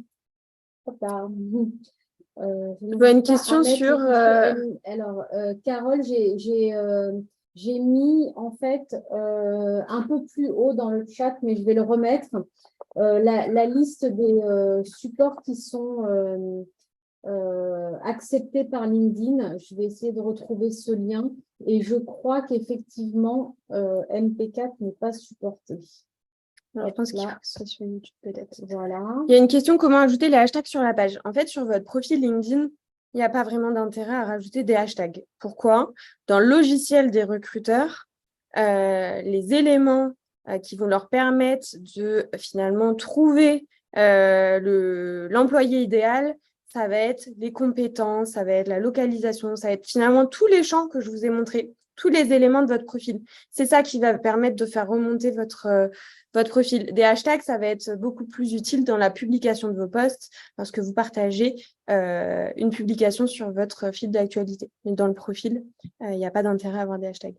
Hop là. Une question sur… Alors, Carole, j'ai mis en fait un peu plus haut dans le chat, mais je vais le remettre, la liste des supports qui sont acceptés par LinkedIn. Je vais essayer de retrouver ce lien et je crois qu'effectivement, MP4 n'est pas supporté. Alors, je pense qu'il faut que ce soit sur YouTube peut-être. Voilà. Il y a une question, comment ajouter les hashtags sur la page? En fait, sur votre profil LinkedIn, il n'y a pas vraiment d'intérêt à rajouter des hashtags. Pourquoi? Dans le logiciel des recruteurs, les éléments qui vont leur permettre de finalement trouver l'employé idéal, ça va être les compétences, ça va être la localisation, ça va être finalement tous les champs que je vous ai montrés, tous les éléments de votre profil. C'est ça qui va permettre de faire remonter votre profil. Des hashtags, ça va être beaucoup plus utile dans la publication de vos posts lorsque vous partagez une publication sur votre fil d'actualité. Mais dans le profil, il n'y a pas d'intérêt à avoir des hashtags.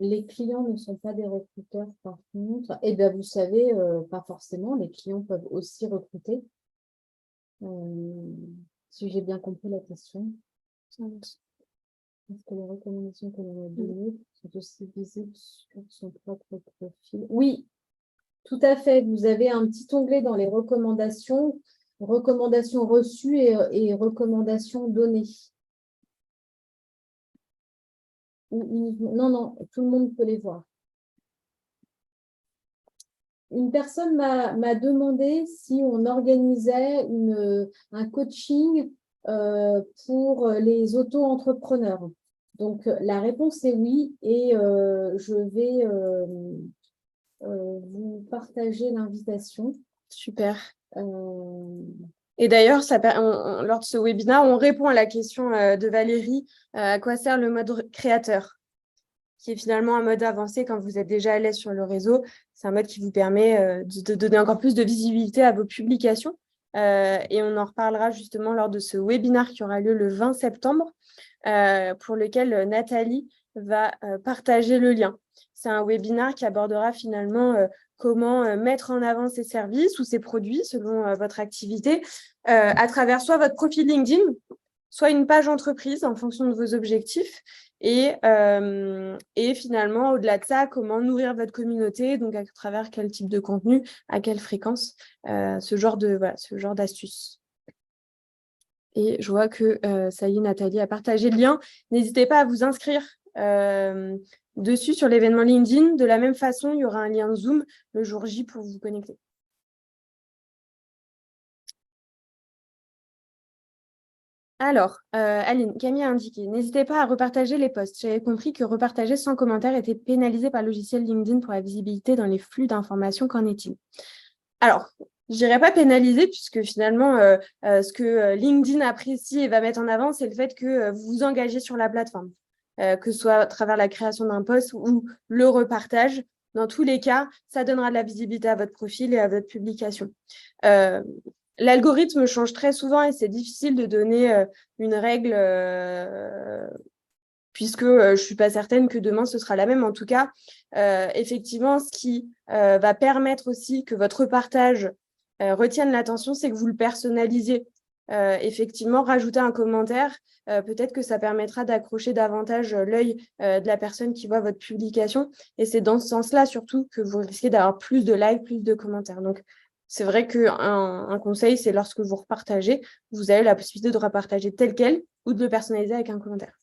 Les clients ne sont pas des recruteurs, par contre. Eh bien, vous savez, pas forcément. Les clients peuvent aussi recruter. Si j'ai bien compris la question. Est-ce que les recommandations que l'on a données sont aussi visibles sur son propre profil? Oui, tout à fait. Vous avez un petit onglet dans les recommandations reçues et recommandations données. Non, tout le monde peut les voir. Une personne m'a demandé si on organisait un coaching pour les auto-entrepreneurs. Donc, la réponse est oui et je vais vous partager l'invitation. Super. Et d'ailleurs, lors de ce webinaire, on répond à la question de Valérie, à quoi sert le mode créateur, qui est finalement un mode avancé quand vous êtes déjà à l'aise sur le réseau. C'est un mode qui vous permet de donner encore plus de visibilité à vos publications. Et on en reparlera justement lors de ce webinaire qui aura lieu le 20 septembre, pour lequel Nathalie va partager le lien. C'est un webinaire qui abordera finalement comment mettre en avant ses services ou ses produits selon votre activité à travers soit votre profil LinkedIn, soit une page entreprise en fonction de vos objectifs. Et finalement, au-delà de ça, comment nourrir votre communauté, donc à travers quel type de contenu, à quelle fréquence, ce genre d'astuces. Et je vois que ça y est, Nathalie a partagé le lien. N'hésitez pas à vous inscrire dessus sur l'événement LinkedIn. De la même façon, il y aura un lien Zoom le jour J pour vous connecter. Alors, Aline, Camille a indiqué, n'hésitez pas à repartager les posts. J'avais compris que repartager sans commentaire était pénalisé par le logiciel LinkedIn pour la visibilité dans les flux d'informations. Qu'en est-il? Alors, je dirais pas pénaliser, puisque finalement, ce que LinkedIn apprécie et va mettre en avant, c'est le fait que vous vous engagez sur la plateforme, que ce soit à travers la création d'un post ou le repartage. Dans tous les cas, ça donnera de la visibilité à votre profil et à votre publication. L'algorithme change très souvent et c'est difficile de donner une règle puisque je ne suis pas certaine que demain ce sera la même. En tout cas, effectivement, ce qui va permettre aussi que votre partage retienne l'attention, c'est que vous le personnalisez. Effectivement, rajouter un commentaire, peut-être que ça permettra d'accrocher davantage l'œil de la personne qui voit votre publication. Et c'est dans ce sens-là surtout que vous risquez d'avoir plus de likes, plus de commentaires. Donc, c'est vrai qu'un conseil, c'est lorsque vous repartagez, vous avez la possibilité de repartager tel quel ou de le personnaliser avec un commentaire.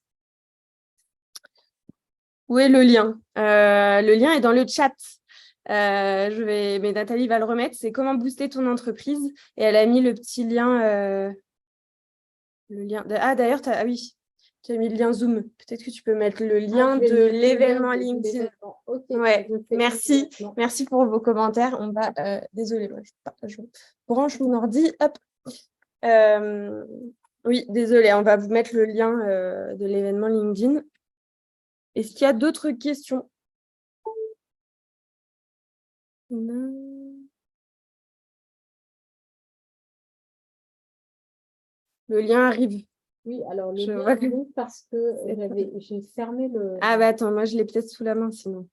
Où est le lien? Le lien est dans le chat. Mais Nathalie va le remettre. C'est comment booster ton entreprise. Et elle a mis le petit lien. D'ailleurs, oui, tu as mis le lien Zoom. Peut-être que tu peux mettre le lien de l'événement LinkedIn. Okay, ouais, merci. Merci pour vos commentaires. On va. Désolée, je branche mon ordi. Hop. Oui, désolée, on va vous mettre le lien de l'événement LinkedIn. Est-ce qu'il y a d'autres questions? Non. Le lien arrive. Oui, alors le lien arrive parce que j'ai fermé le... Ah bah attends, moi je l'ai peut-être sous la main sinon.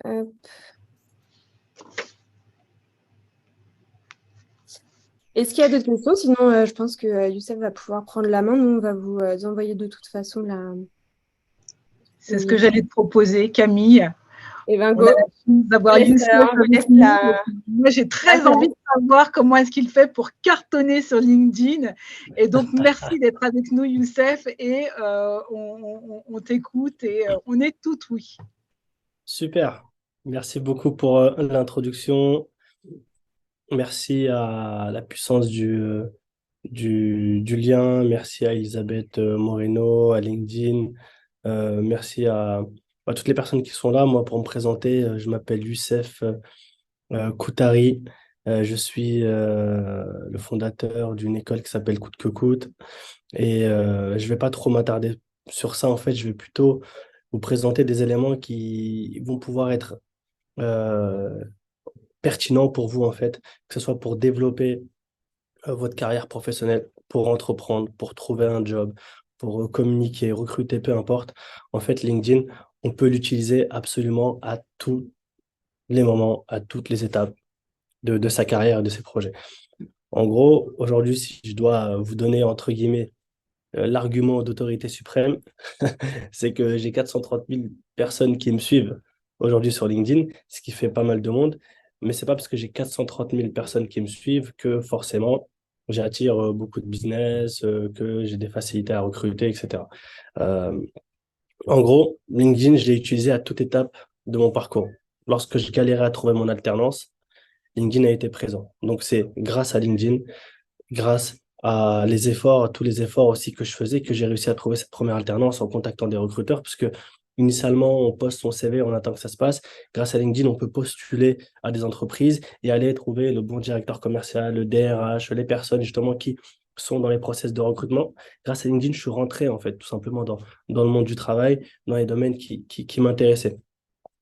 Hop. Est-ce qu'il y a d'autres questions? Sinon, je pense que Youssef va pouvoir prendre la main. Nous, on va vous envoyer de toute façon la... C'est ce que j'allais te proposer, Camille. Et ben go. D'avoir Youssef avec nous. Moi, j'ai très envie de savoir comment est-ce qu'il fait pour cartonner sur LinkedIn. Et donc, merci d'être avec nous, Youssef. Et on t'écoute et on est tout oui. Super. Merci beaucoup pour l'introduction. Merci à la puissance du lien. Merci à Elisabeth Moreno, à LinkedIn. Merci à toutes les personnes qui sont là. Moi, pour me présenter, je m'appelle Youssef Koutari. Je suis le fondateur d'une école qui s'appelle Coûte que coûte. Et je vais pas trop m'attarder sur ça. En fait, je vais plutôt vous présenter des éléments qui vont pouvoir être pertinents pour vous, en fait, que ce soit pour développer votre carrière professionnelle, pour entreprendre, pour trouver un job, pour communiquer, recruter, peu importe. En fait, LinkedIn, on peut l'utiliser absolument à tous les moments, à toutes les étapes de sa carrière et de ses projets. En gros, aujourd'hui, si je dois vous donner, entre guillemets, l'argument d'autorité suprême, c'est que j'ai 430 000 personnes qui me suivent aujourd'hui sur LinkedIn, ce qui fait pas mal de monde. Mais c'est pas parce que j'ai 430 000 personnes qui me suivent que forcément j'attire beaucoup de business, que j'ai des facilités à recruter, etc. En gros, LinkedIn, je l'ai utilisé à toute étape de mon parcours. Lorsque je galérais à trouver mon alternance, LinkedIn a été présent. Donc c'est grâce à LinkedIn, grâce à tous les efforts aussi que je faisais, que j'ai réussi à trouver cette première alternance en contactant des recruteurs, parce que initialement, on poste son CV, on attend que ça se passe. Grâce à LinkedIn, on peut postuler à des entreprises et aller trouver le bon directeur commercial, le DRH, les personnes justement qui sont dans les process de recrutement. Grâce à LinkedIn, je suis rentré en fait tout simplement dans le monde du travail, dans les domaines qui m'intéressaient.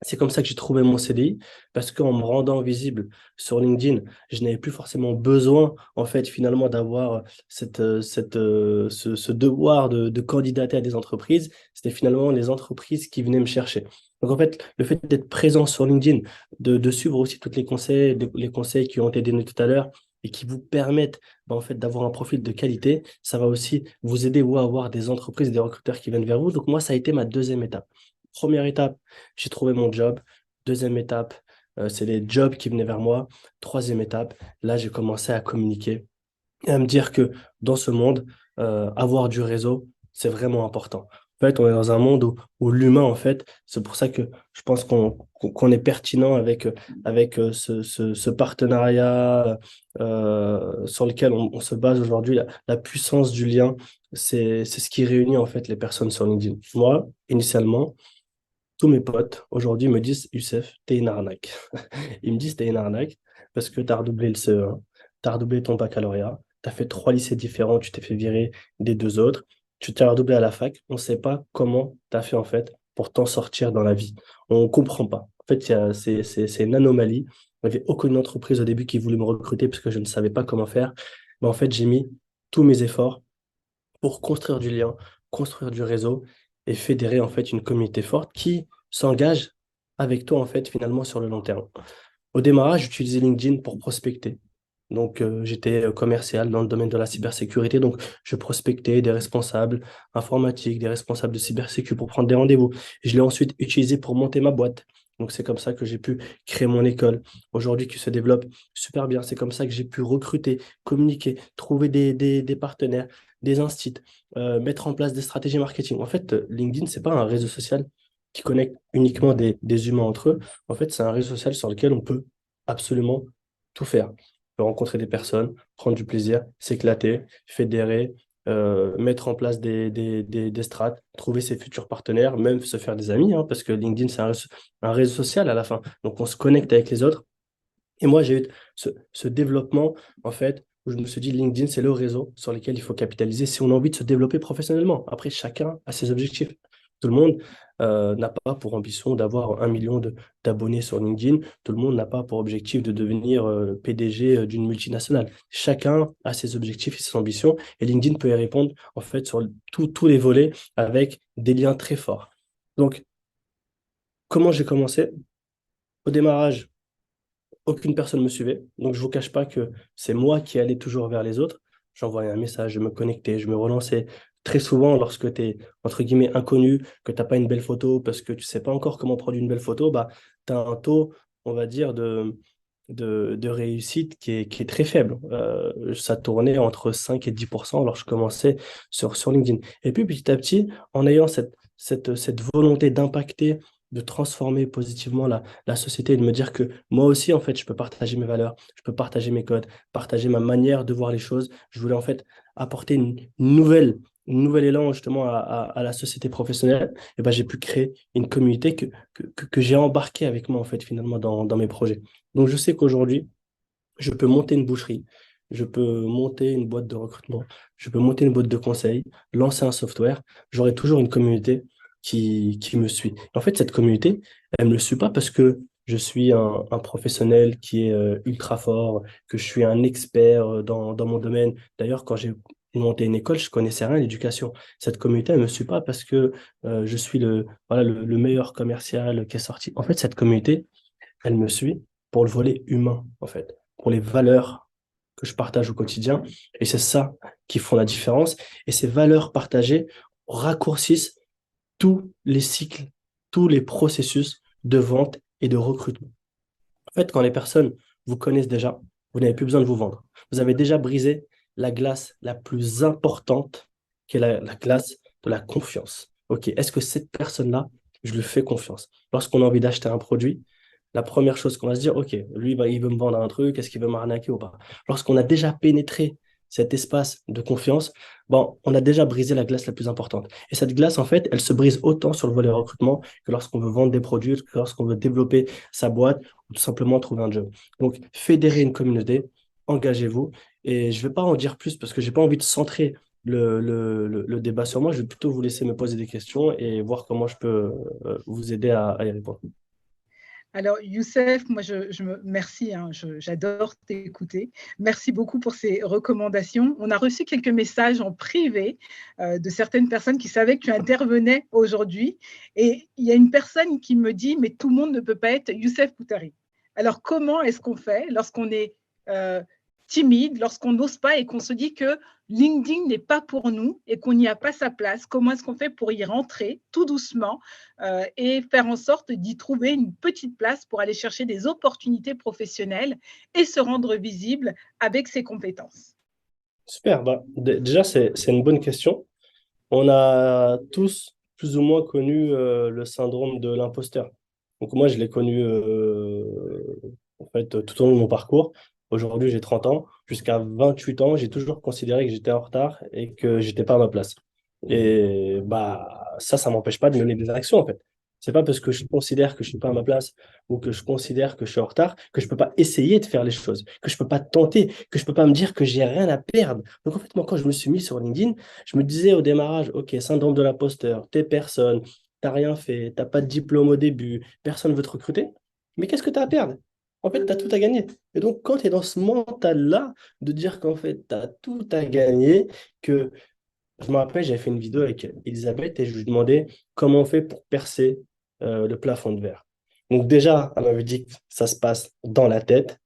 C'est comme ça que j'ai trouvé mon CDI, parce qu'en me rendant visible sur LinkedIn, je n'avais plus forcément besoin, en fait, finalement, d'avoir ce devoir de candidater à des entreprises. C'était finalement les entreprises qui venaient me chercher. Donc, en fait, le fait d'être présent sur LinkedIn, de suivre aussi tous les conseils qui ont été donnés tout à l'heure, et qui vous permettent en fait, d'avoir un profil de qualité, ça va aussi vous aider à avoir des entreprises, des recruteurs qui viennent vers vous. Donc moi, ça a été ma deuxième étape. Première étape, j'ai trouvé mon job. Deuxième étape, c'est les jobs qui venaient vers moi. Troisième étape, là, j'ai commencé à communiquer et à me dire que dans ce monde, avoir du réseau, c'est vraiment important. En fait, on est dans un monde où l'humain, en fait, c'est pour ça que je pense qu'on est pertinent avec ce partenariat sur lequel on se base aujourd'hui. La puissance du lien, c'est ce qui réunit en fait les personnes sur LinkedIn. Moi, initialement, tous mes potes aujourd'hui me disent, Youssef, t'es une arnaque. Ils me disent, t'es une arnaque parce que t'as redoublé le CE1, t'as redoublé ton baccalauréat, t'as fait 3 lycées différents, tu t'es fait virer des 2 autres, tu t'es redoublé à la fac. On ne sait pas comment t'as fait en fait pour t'en sortir dans la vie. On ne comprend pas. En fait, c'est une anomalie. Il n'y avait aucune entreprise au début qui voulait me recruter parce que je ne savais pas comment faire. Mais en fait, j'ai mis tous mes efforts pour construire du lien, construire du réseau et fédérer en fait une communauté forte qui s'engage avec toi en fait finalement sur le long terme. Au démarrage, j'utilisais LinkedIn pour prospecter. Donc, j'étais commercial dans le domaine de la cybersécurité. Donc, je prospectais des responsables informatiques, des responsables de cybersécurité pour prendre des rendez-vous. Je l'ai ensuite utilisé pour monter ma boîte. Donc, c'est comme ça que j'ai pu créer mon école aujourd'hui qui se développe super bien. C'est comme ça que j'ai pu recruter, communiquer, trouver des partenaires, des instits, mettre en place des stratégies marketing. En fait, LinkedIn, c'est pas un réseau social qui connecte uniquement des humains entre eux. En fait, c'est un réseau social sur lequel on peut absolument tout faire. On peut rencontrer des personnes, prendre du plaisir, s'éclater, fédérer, mettre en place des strates, trouver ses futurs partenaires, même se faire des amis, hein, parce que LinkedIn, c'est un réseau social à la fin. Donc, on se connecte avec les autres. Et moi, j'ai eu ce développement, en fait, où je me suis dit, LinkedIn, c'est le réseau sur lequel il faut capitaliser si on a envie de se développer professionnellement. Après, chacun a ses objectifs. Tout le monde n'a pas pour ambition d'avoir 1 million d'abonnés sur LinkedIn. Tout le monde n'a pas pour objectif de devenir PDG d'une multinationale. Chacun a ses objectifs et ses ambitions. Et LinkedIn peut y répondre, en fait, sur tous les volets avec des liens très forts. Donc, comment j'ai commencé? Au démarrage, aucune personne ne me suivait. Donc, je ne vous cache pas que c'est moi qui allais toujours vers les autres. J'envoyais un message, je me connectais, je me relançais. Très souvent, lorsque tu es, entre guillemets, inconnu, que tu n'as pas une belle photo, parce que tu ne sais pas encore comment prendre une belle photo, bah, tu as un taux, on va dire, de réussite qui est très faible. Ça tournait entre 5 et 10% lorsque je commençais sur LinkedIn. Et puis, petit à petit, en ayant cette volonté d'impacter, de transformer positivement la société et de me dire que moi aussi, en fait, je peux partager mes valeurs, je peux partager mes codes, partager ma manière de voir les choses. Je voulais en fait apporter une nouvelle élan justement à la société professionnelle. Et ben, j'ai pu créer une communauté que j'ai embarquée avec moi en fait finalement dans mes projets. Donc, je sais qu'aujourd'hui, je peux monter une boucherie, je peux monter une boîte de recrutement, je peux monter une boîte de conseil, lancer un software. J'aurai toujours une communauté qui me suit. En fait, cette communauté, elle ne me suit pas parce que je suis un professionnel qui est ultra fort, que je suis un expert dans mon domaine. D'ailleurs, quand j'ai monté une école, je connaissais rien à l'éducation. Cette communauté, elle ne me suit pas parce que je suis voilà, le meilleur commercial qui est sorti. En fait, cette communauté, elle me suit pour le volet humain, en fait, pour les valeurs que je partage au quotidien. Et c'est ça qui font la différence. Et ces valeurs partagées raccourcissent tous les cycles, tous les processus de vente et de recrutement. En fait, quand les personnes vous connaissent déjà, vous n'avez plus besoin de vous vendre. Vous avez déjà brisé la glace la plus importante, qui est la glace de la confiance. OK, est-ce que cette personne-là, je lui fais confiance? Lorsqu'on a envie d'acheter un produit, la première chose qu'on va se dire, OK, lui, bah, il veut me vendre un truc, est-ce qu'il veut m'arnaquer ou pas? Lorsqu'on a déjà pénétré cet espace de confiance, bon, on a déjà brisé la glace la plus importante. Et cette glace, en fait, elle se brise autant sur le volet recrutement que lorsqu'on veut vendre des produits, que lorsqu'on veut développer sa boîte ou tout simplement trouver un job. Donc, fédérez une communauté, engagez-vous. Et je ne vais pas en dire plus parce que je n'ai pas envie de centrer le débat sur moi. Je vais plutôt vous laisser me poser des questions et voir comment je peux vous aider à y répondre. Alors, Youssef, moi, merci, hein, j'adore t'écouter. Merci beaucoup pour ces recommandations. On a reçu quelques messages en privé de certaines personnes qui savaient que tu intervenais aujourd'hui. Et il y a une personne qui me dit, mais tout le monde ne peut pas être Youssef Boutari. Alors, comment est-ce qu'on fait lorsqu'on est timide, lorsqu'on n'ose pas et qu'on se dit que LinkedIn n'est pas pour nous et qu'on n'y a pas sa place? Comment est-ce qu'on fait pour y rentrer tout doucement et faire en sorte d'y trouver une petite place pour aller chercher des opportunités professionnelles et se rendre visible avec ses compétences? Super. Bah, déjà, c'est une bonne question. On a tous plus ou moins connu le syndrome de l'imposteur. Donc moi, je l'ai connu en fait tout au long de mon parcours. Aujourd'hui, j'ai 30 ans. Jusqu'à 28 ans, j'ai toujours considéré que j'étais en retard et que j'étais pas à ma place. Et bah ça m'empêche pas de mener des actions en fait. C'est pas parce que je considère que je suis pas à ma place ou que je considère que je suis en retard que je peux pas essayer de faire les choses, que je peux pas tenter, que je peux pas me dire que j'ai rien à perdre. Donc en fait, moi, quand je me suis mis sur LinkedIn, je me disais au démarrage, OK, syndrome de l'imposteur, t'es personne, t'as rien fait, t'as pas de diplôme au début, personne veut te recruter. Mais qu'est-ce que tu as à perdre? En fait, tu as tout à gagner. Et donc, quand tu es dans ce mental-là, de dire qu'en fait, tu as tout à gagner, que je me rappelle, j'avais fait une vidéo avec Elisabeth et je lui demandais comment on fait pour percer le plafond de verre. Donc déjà, elle m'avait dit que ça se passe dans la tête.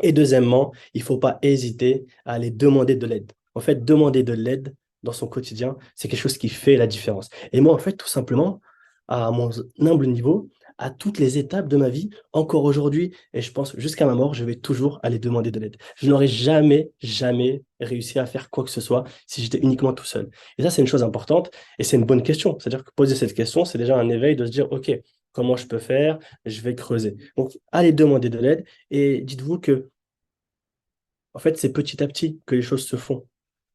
Et deuxièmement, il ne faut pas hésiter à aller demander de l'aide. En fait, demander de l'aide dans son quotidien, c'est quelque chose qui fait la différence. Et moi, en fait, tout simplement, à mon humble niveau, à toutes les étapes de ma vie, encore aujourd'hui, et je pense jusqu'à ma mort, je vais toujours aller demander de l'aide. Je n'aurais jamais, jamais réussi à faire quoi que ce soit si j'étais uniquement tout seul. Et ça, c'est une chose importante et c'est une bonne question. C'est-à-dire que poser cette question, c'est déjà un éveil de se dire, OK, comment je peux faire? Je vais creuser. Donc, allez demander de l'aide et dites-vous que en fait, c'est petit à petit que les choses se font.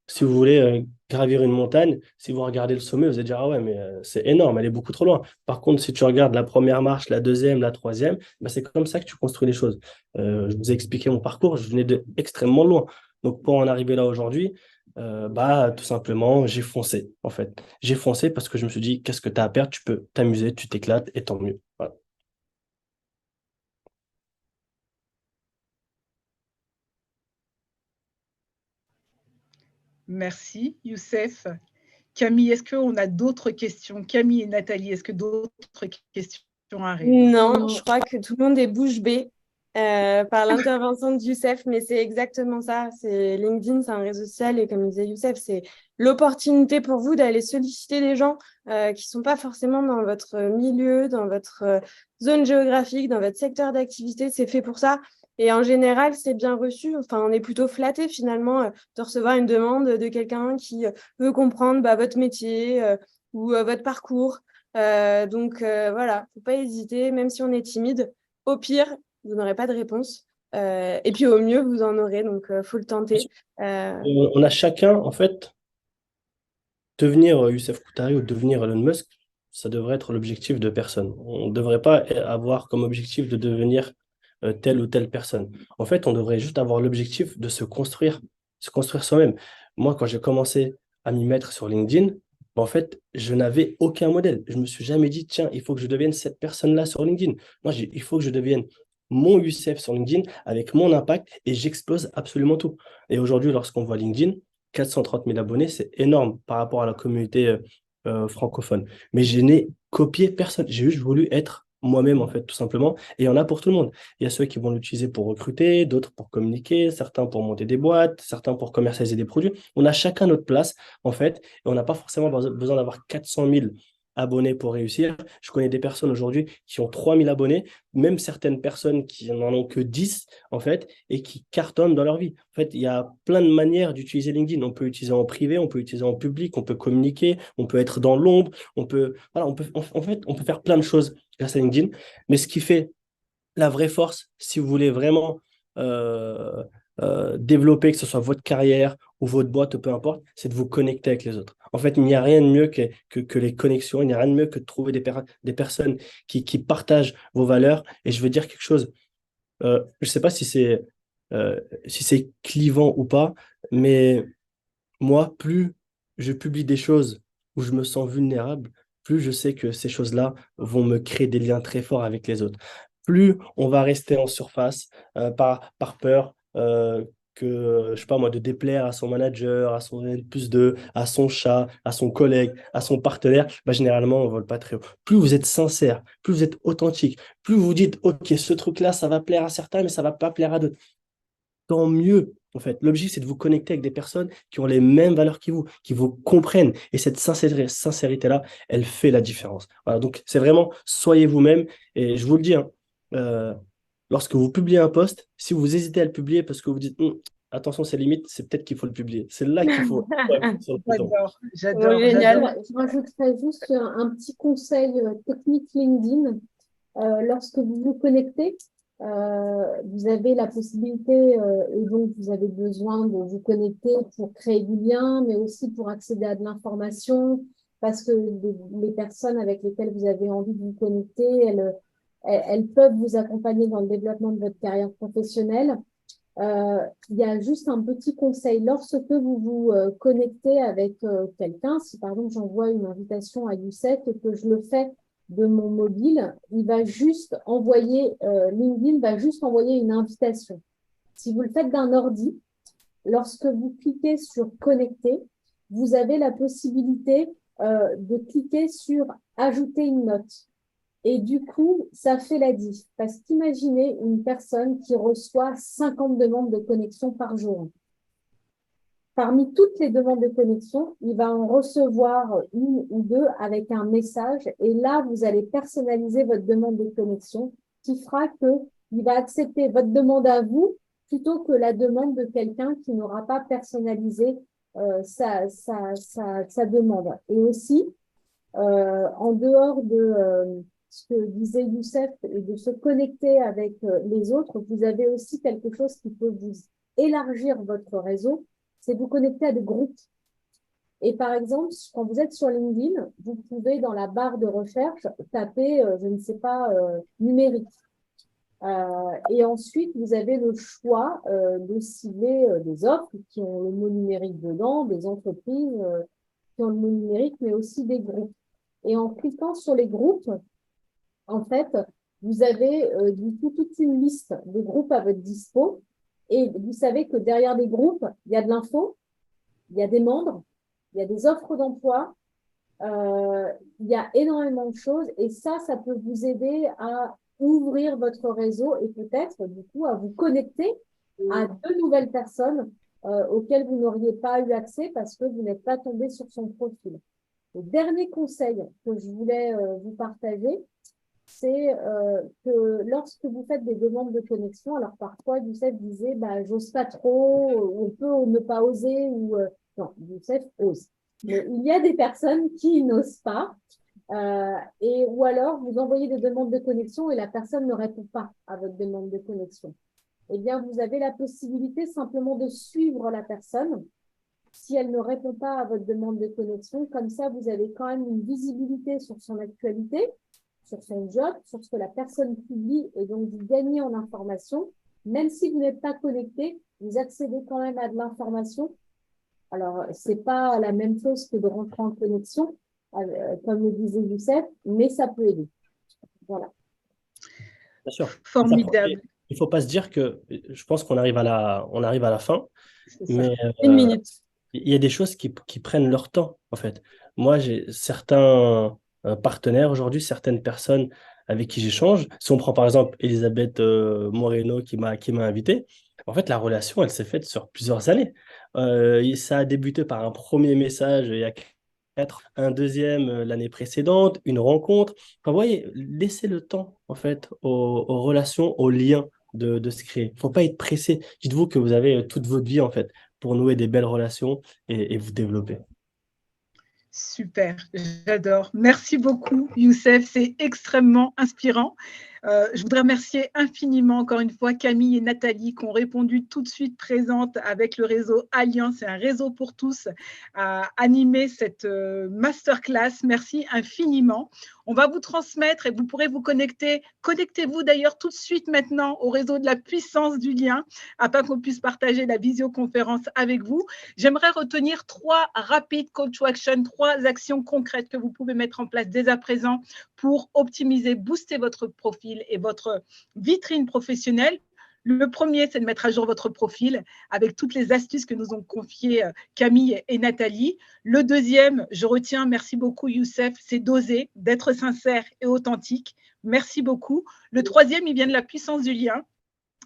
Si vous voulez gravir une montagne, si vous regardez le sommet, vous allez dire, ah ouais, mais c'est énorme, elle est beaucoup trop loin. Par contre, si tu regardes la première marche, la deuxième, la troisième, bah, c'est comme ça que tu construis les choses. Je vous ai expliqué mon parcours, je venais de extrêmement loin. Donc, pour en arriver là aujourd'hui, bah, tout simplement, j'ai foncé, en fait. J'ai foncé parce que je me suis dit, qu'est-ce que tu as à perdre? Tu peux t'amuser, tu t'éclates, et tant mieux. Voilà. Merci, Youssef. Camille, est-ce qu'on a d'autres questions? Camille et Nathalie, est-ce que d'autres questions arrivent? Non, je crois que tout le monde est bouche bée par l'intervention de Youssef, mais c'est exactement ça. C'est LinkedIn, c'est un réseau social et comme disait Youssef, c'est l'opportunité pour vous d'aller solliciter des gens qui sont pas forcément dans votre milieu, dans votre zone géographique, dans votre secteur d'activité. C'est fait pour ça. Et en général, c'est bien reçu. Enfin, on est plutôt flatté finalement de recevoir une demande de quelqu'un qui veut comprendre votre métier ou votre parcours. Donc voilà, faut pas hésiter, même si on est timide. Au pire, vous n'aurez pas de réponse. Et puis au mieux, vous en aurez. Donc faut le tenter. On a chacun, en fait, devenir Youssef Koutari ou devenir Elon Musk, ça devrait être l'objectif de personne. On ne devrait pas avoir comme objectif de devenir telle ou telle personne. En fait, on devrait juste avoir l'objectif de se construire soi-même. Moi, quand j'ai commencé à m'y mettre sur LinkedIn, en fait, je n'avais aucun modèle. Je me suis jamais dit, tiens, il faut que je devienne cette personne-là sur LinkedIn. Moi, il faut que je devienne mon Youssef sur LinkedIn avec mon impact et j'explose absolument tout. Et aujourd'hui, lorsqu'on voit LinkedIn, 430 000 abonnés, c'est énorme par rapport à la communauté francophone. Mais je n'ai copié personne. J'ai juste voulu être moi-même, en fait, tout simplement. Et il y en a pour tout le monde. Il y a ceux qui vont l'utiliser pour recruter, d'autres pour communiquer, certains pour monter des boîtes, certains pour commercialiser des produits. On a chacun notre place, en fait, et on n'a pas forcément besoin d'avoir 400 000 abonnés pour réussir. Je connais des personnes aujourd'hui qui ont 3 000 abonnés, même certaines personnes qui n'en ont que 10, en fait, et qui cartonnent dans leur vie. En fait, il y a plein de manières d'utiliser LinkedIn. On peut l'utiliser en privé, on peut l'utiliser en public, on peut communiquer, on peut être dans l'ombre, voilà, en fait, on peut faire plein de choses grâce à LinkedIn. Mais ce qui fait la vraie force, si vous voulez vraiment euh, développer, que ce soit votre carrière ou votre boîte, peu importe, c'est de vous connecter avec les autres. En fait, il n'y a rien de mieux que les connexions, il n'y a rien de mieux que de trouver des personnes qui partagent vos valeurs. Et je veux dire quelque chose, je ne sais pas si c'est clivant ou pas, mais moi, plus je publie des choses où je me sens vulnérable, plus je sais que ces choses-là vont me créer des liens très forts avec les autres. Plus on va rester en surface par peur je sais pas moi, de déplaire à son manager, à son N plus 2, à son chat, à son collègue, à son partenaire, bah, généralement, on ne vole pas très haut. Plus vous êtes sincère, plus vous êtes authentique, plus vous dites, OK, ce truc-là, ça va plaire à certains, mais ça ne va pas plaire à d'autres. tant mieux. En fait, l'objectif, c'est de vous connecter avec des personnes qui ont les mêmes valeurs que vous, qui vous comprennent. Et cette sincérité-là, elle fait la différence. Voilà, donc, c'est vraiment, soyez vous-même. Et je vous le dis, hein, euh, lorsque vous publiez un post, si vous hésitez à le publier parce que vous dites, attention, c'est limite, c'est peut-être qu'il faut le publier. C'est là qu'il faut. Sur le bouton. J'adore. Génial. Je rajouterais juste un petit conseil technique LinkedIn. Lorsque vous vous connectez, vous avez la possibilité et donc vous avez besoin de vous connecter pour créer du lien, mais aussi pour accéder à de l'information, parce que les personnes avec lesquelles vous avez envie de vous connecter, elles peuvent vous accompagner dans le développement de votre carrière professionnelle. Il y a juste un petit conseil. Lorsque vous vous connectez avec quelqu'un, si par exemple j'envoie une invitation à Youssef et que je le fais de mon mobile, il va juste envoyer, LinkedIn va juste envoyer une invitation. Si vous le faites d'un ordi, lorsque vous cliquez sur connecter, vous avez la possibilité de cliquer sur ajouter une note. Et du coup, ça fait la diff. Parce qu'imaginez une personne qui reçoit 50 demandes de connexion par jour. Parmi toutes les demandes de connexion, il va en recevoir une ou deux avec un message. Et là, vous allez personnaliser votre demande de connexion qui fera qu'il va accepter votre demande à vous plutôt que la demande de quelqu'un qui n'aura pas personnalisé sa demande. Et aussi, en dehors de ce que disait Youssef, et de se connecter avec les autres, vous avez aussi quelque chose qui peut vous élargir votre réseau, c'est vous connecter à des groupes. Et par exemple, quand vous êtes sur LinkedIn, vous pouvez dans la barre de recherche taper, je ne sais pas, numérique. Et ensuite, vous avez le choix de cibler des offres qui ont le mot numérique dedans, des entreprises qui ont le mot numérique, mais aussi des groupes. Et en cliquant sur les groupes, en fait, vous avez du coup toute une liste de groupes à votre dispo. Et vous savez que derrière les groupes, il y a de l'info, il y a des membres, il y a des offres d'emploi, il y a énormément de choses. Et ça peut vous aider à ouvrir votre réseau et peut-être, du coup, à vous connecter à de nouvelles personnes auxquelles vous n'auriez pas eu accès parce que vous n'êtes pas tombé sur son profil. Le dernier conseil que je voulais vous partager, c'est que lorsque vous faites des demandes de connexion, alors parfois, Youssef disait, j'ose pas trop, on peut ne pas oser, ou non, Youssef ose. Mais il y a des personnes qui n'osent pas, ou alors vous envoyez des demandes de connexion et la personne ne répond pas à votre demande de connexion. Eh bien, vous avez la possibilité simplement de suivre la personne si elle ne répond pas à votre demande de connexion. Comme ça, vous avez quand même une visibilité sur son actualité, sur son job, sur ce que la personne publie, et donc vous gagnez en information. Même si vous n'êtes pas connecté, vous accédez quand même à de l'information. Alors, ce n'est pas la même chose que de rentrer en connexion, comme le disait Youssef, mais ça peut aider. Voilà. Bien sûr. Formidable. Il ne faut pas se dire que, je pense qu'on arrive à la fin, mais une minute. Il y a des choses qui prennent leur temps, en fait. Moi, j'ai certains partenaires aujourd'hui, certaines personnes avec qui j'échange. Si on prend par exemple Elisabeth Moreno qui m'a invité, en fait, la relation, elle s'est faite sur plusieurs années. Ça a débuté par un premier message il y a 4, un deuxième l'année précédente, une rencontre. Enfin, vous voyez, laissez le temps, en fait, aux relations, aux liens de se créer. Il ne faut pas être pressé. Dites-vous que vous avez toute votre vie, en fait, pour nouer des belles relations et vous développer. Super, j'adore. Merci beaucoup, Youssef. C'est extrêmement inspirant. Je voudrais remercier infiniment encore une fois Camille et Nathalie qui ont répondu tout de suite présentes avec le réseau Alliance et un réseau pour tous à animer cette masterclass. Merci infiniment. On va vous transmettre et vous pourrez vous connecter. Connectez-vous d'ailleurs tout de suite maintenant au réseau de la puissance du lien afin qu'on puisse partager la visioconférence avec vous. J'aimerais retenir 3 rapides call to action, 3 actions concrètes que vous pouvez mettre en place dès à présent pour optimiser, booster votre profil et votre vitrine professionnelle. Le premier, c'est de mettre à jour votre profil avec toutes les astuces que nous ont confiées Camille et Nathalie. Le deuxième, je retiens, merci beaucoup Youssef, c'est d'oser, d'être sincère et authentique. Merci beaucoup. Le troisième, il vient de la puissance du lien.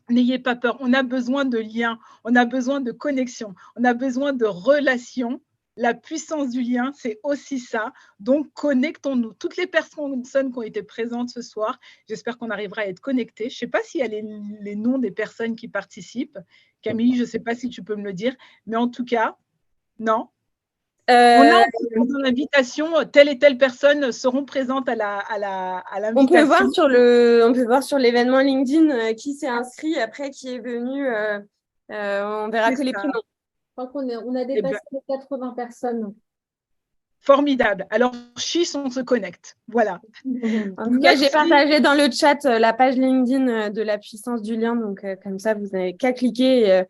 N'ayez pas peur, on a besoin de liens, on a besoin de connexion, on a besoin de relations. La puissance du lien, c'est aussi ça. Donc, connectons-nous. Toutes les personnes qui ont été présentes ce soir, j'espère qu'on arrivera à être connectés. Je ne sais pas s'il y a les noms des personnes qui participent. Camille, je ne sais pas si tu peux me le dire, mais en tout cas, non. On a dans l'invitation, telle et telle personne seront présentes à l'invitation. On peut voir sur l'événement LinkedIn qui s'est inscrit, après qui est venu. On verra que les prénoms. Je crois qu'on a dépassé les 80 personnes. Formidable. Alors, Chiche, on se connecte. Voilà. En tout cas, j'ai partagé dans le chat la page LinkedIn de la puissance du lien. Donc, comme ça, vous n'avez qu'à cliquer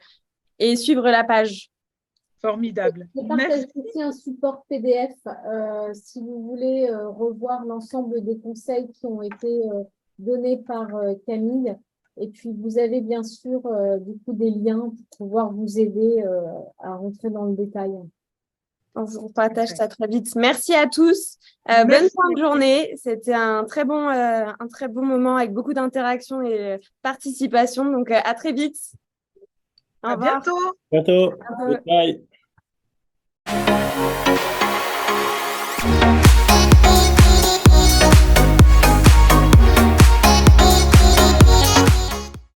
et suivre la page. Formidable. Je partage aussi un support PDF si vous voulez revoir l'ensemble des conseils qui ont été donnés par Camille. Et puis, vous avez bien sûr du coup des liens pour pouvoir vous aider à rentrer dans le détail. On vous partage ça très vite. Merci à tous. Bonne fin de journée. C'était un très bon moment avec beaucoup d'interaction et participation. Donc, à très vite. Au revoir. Bientôt. Bientôt. Bye.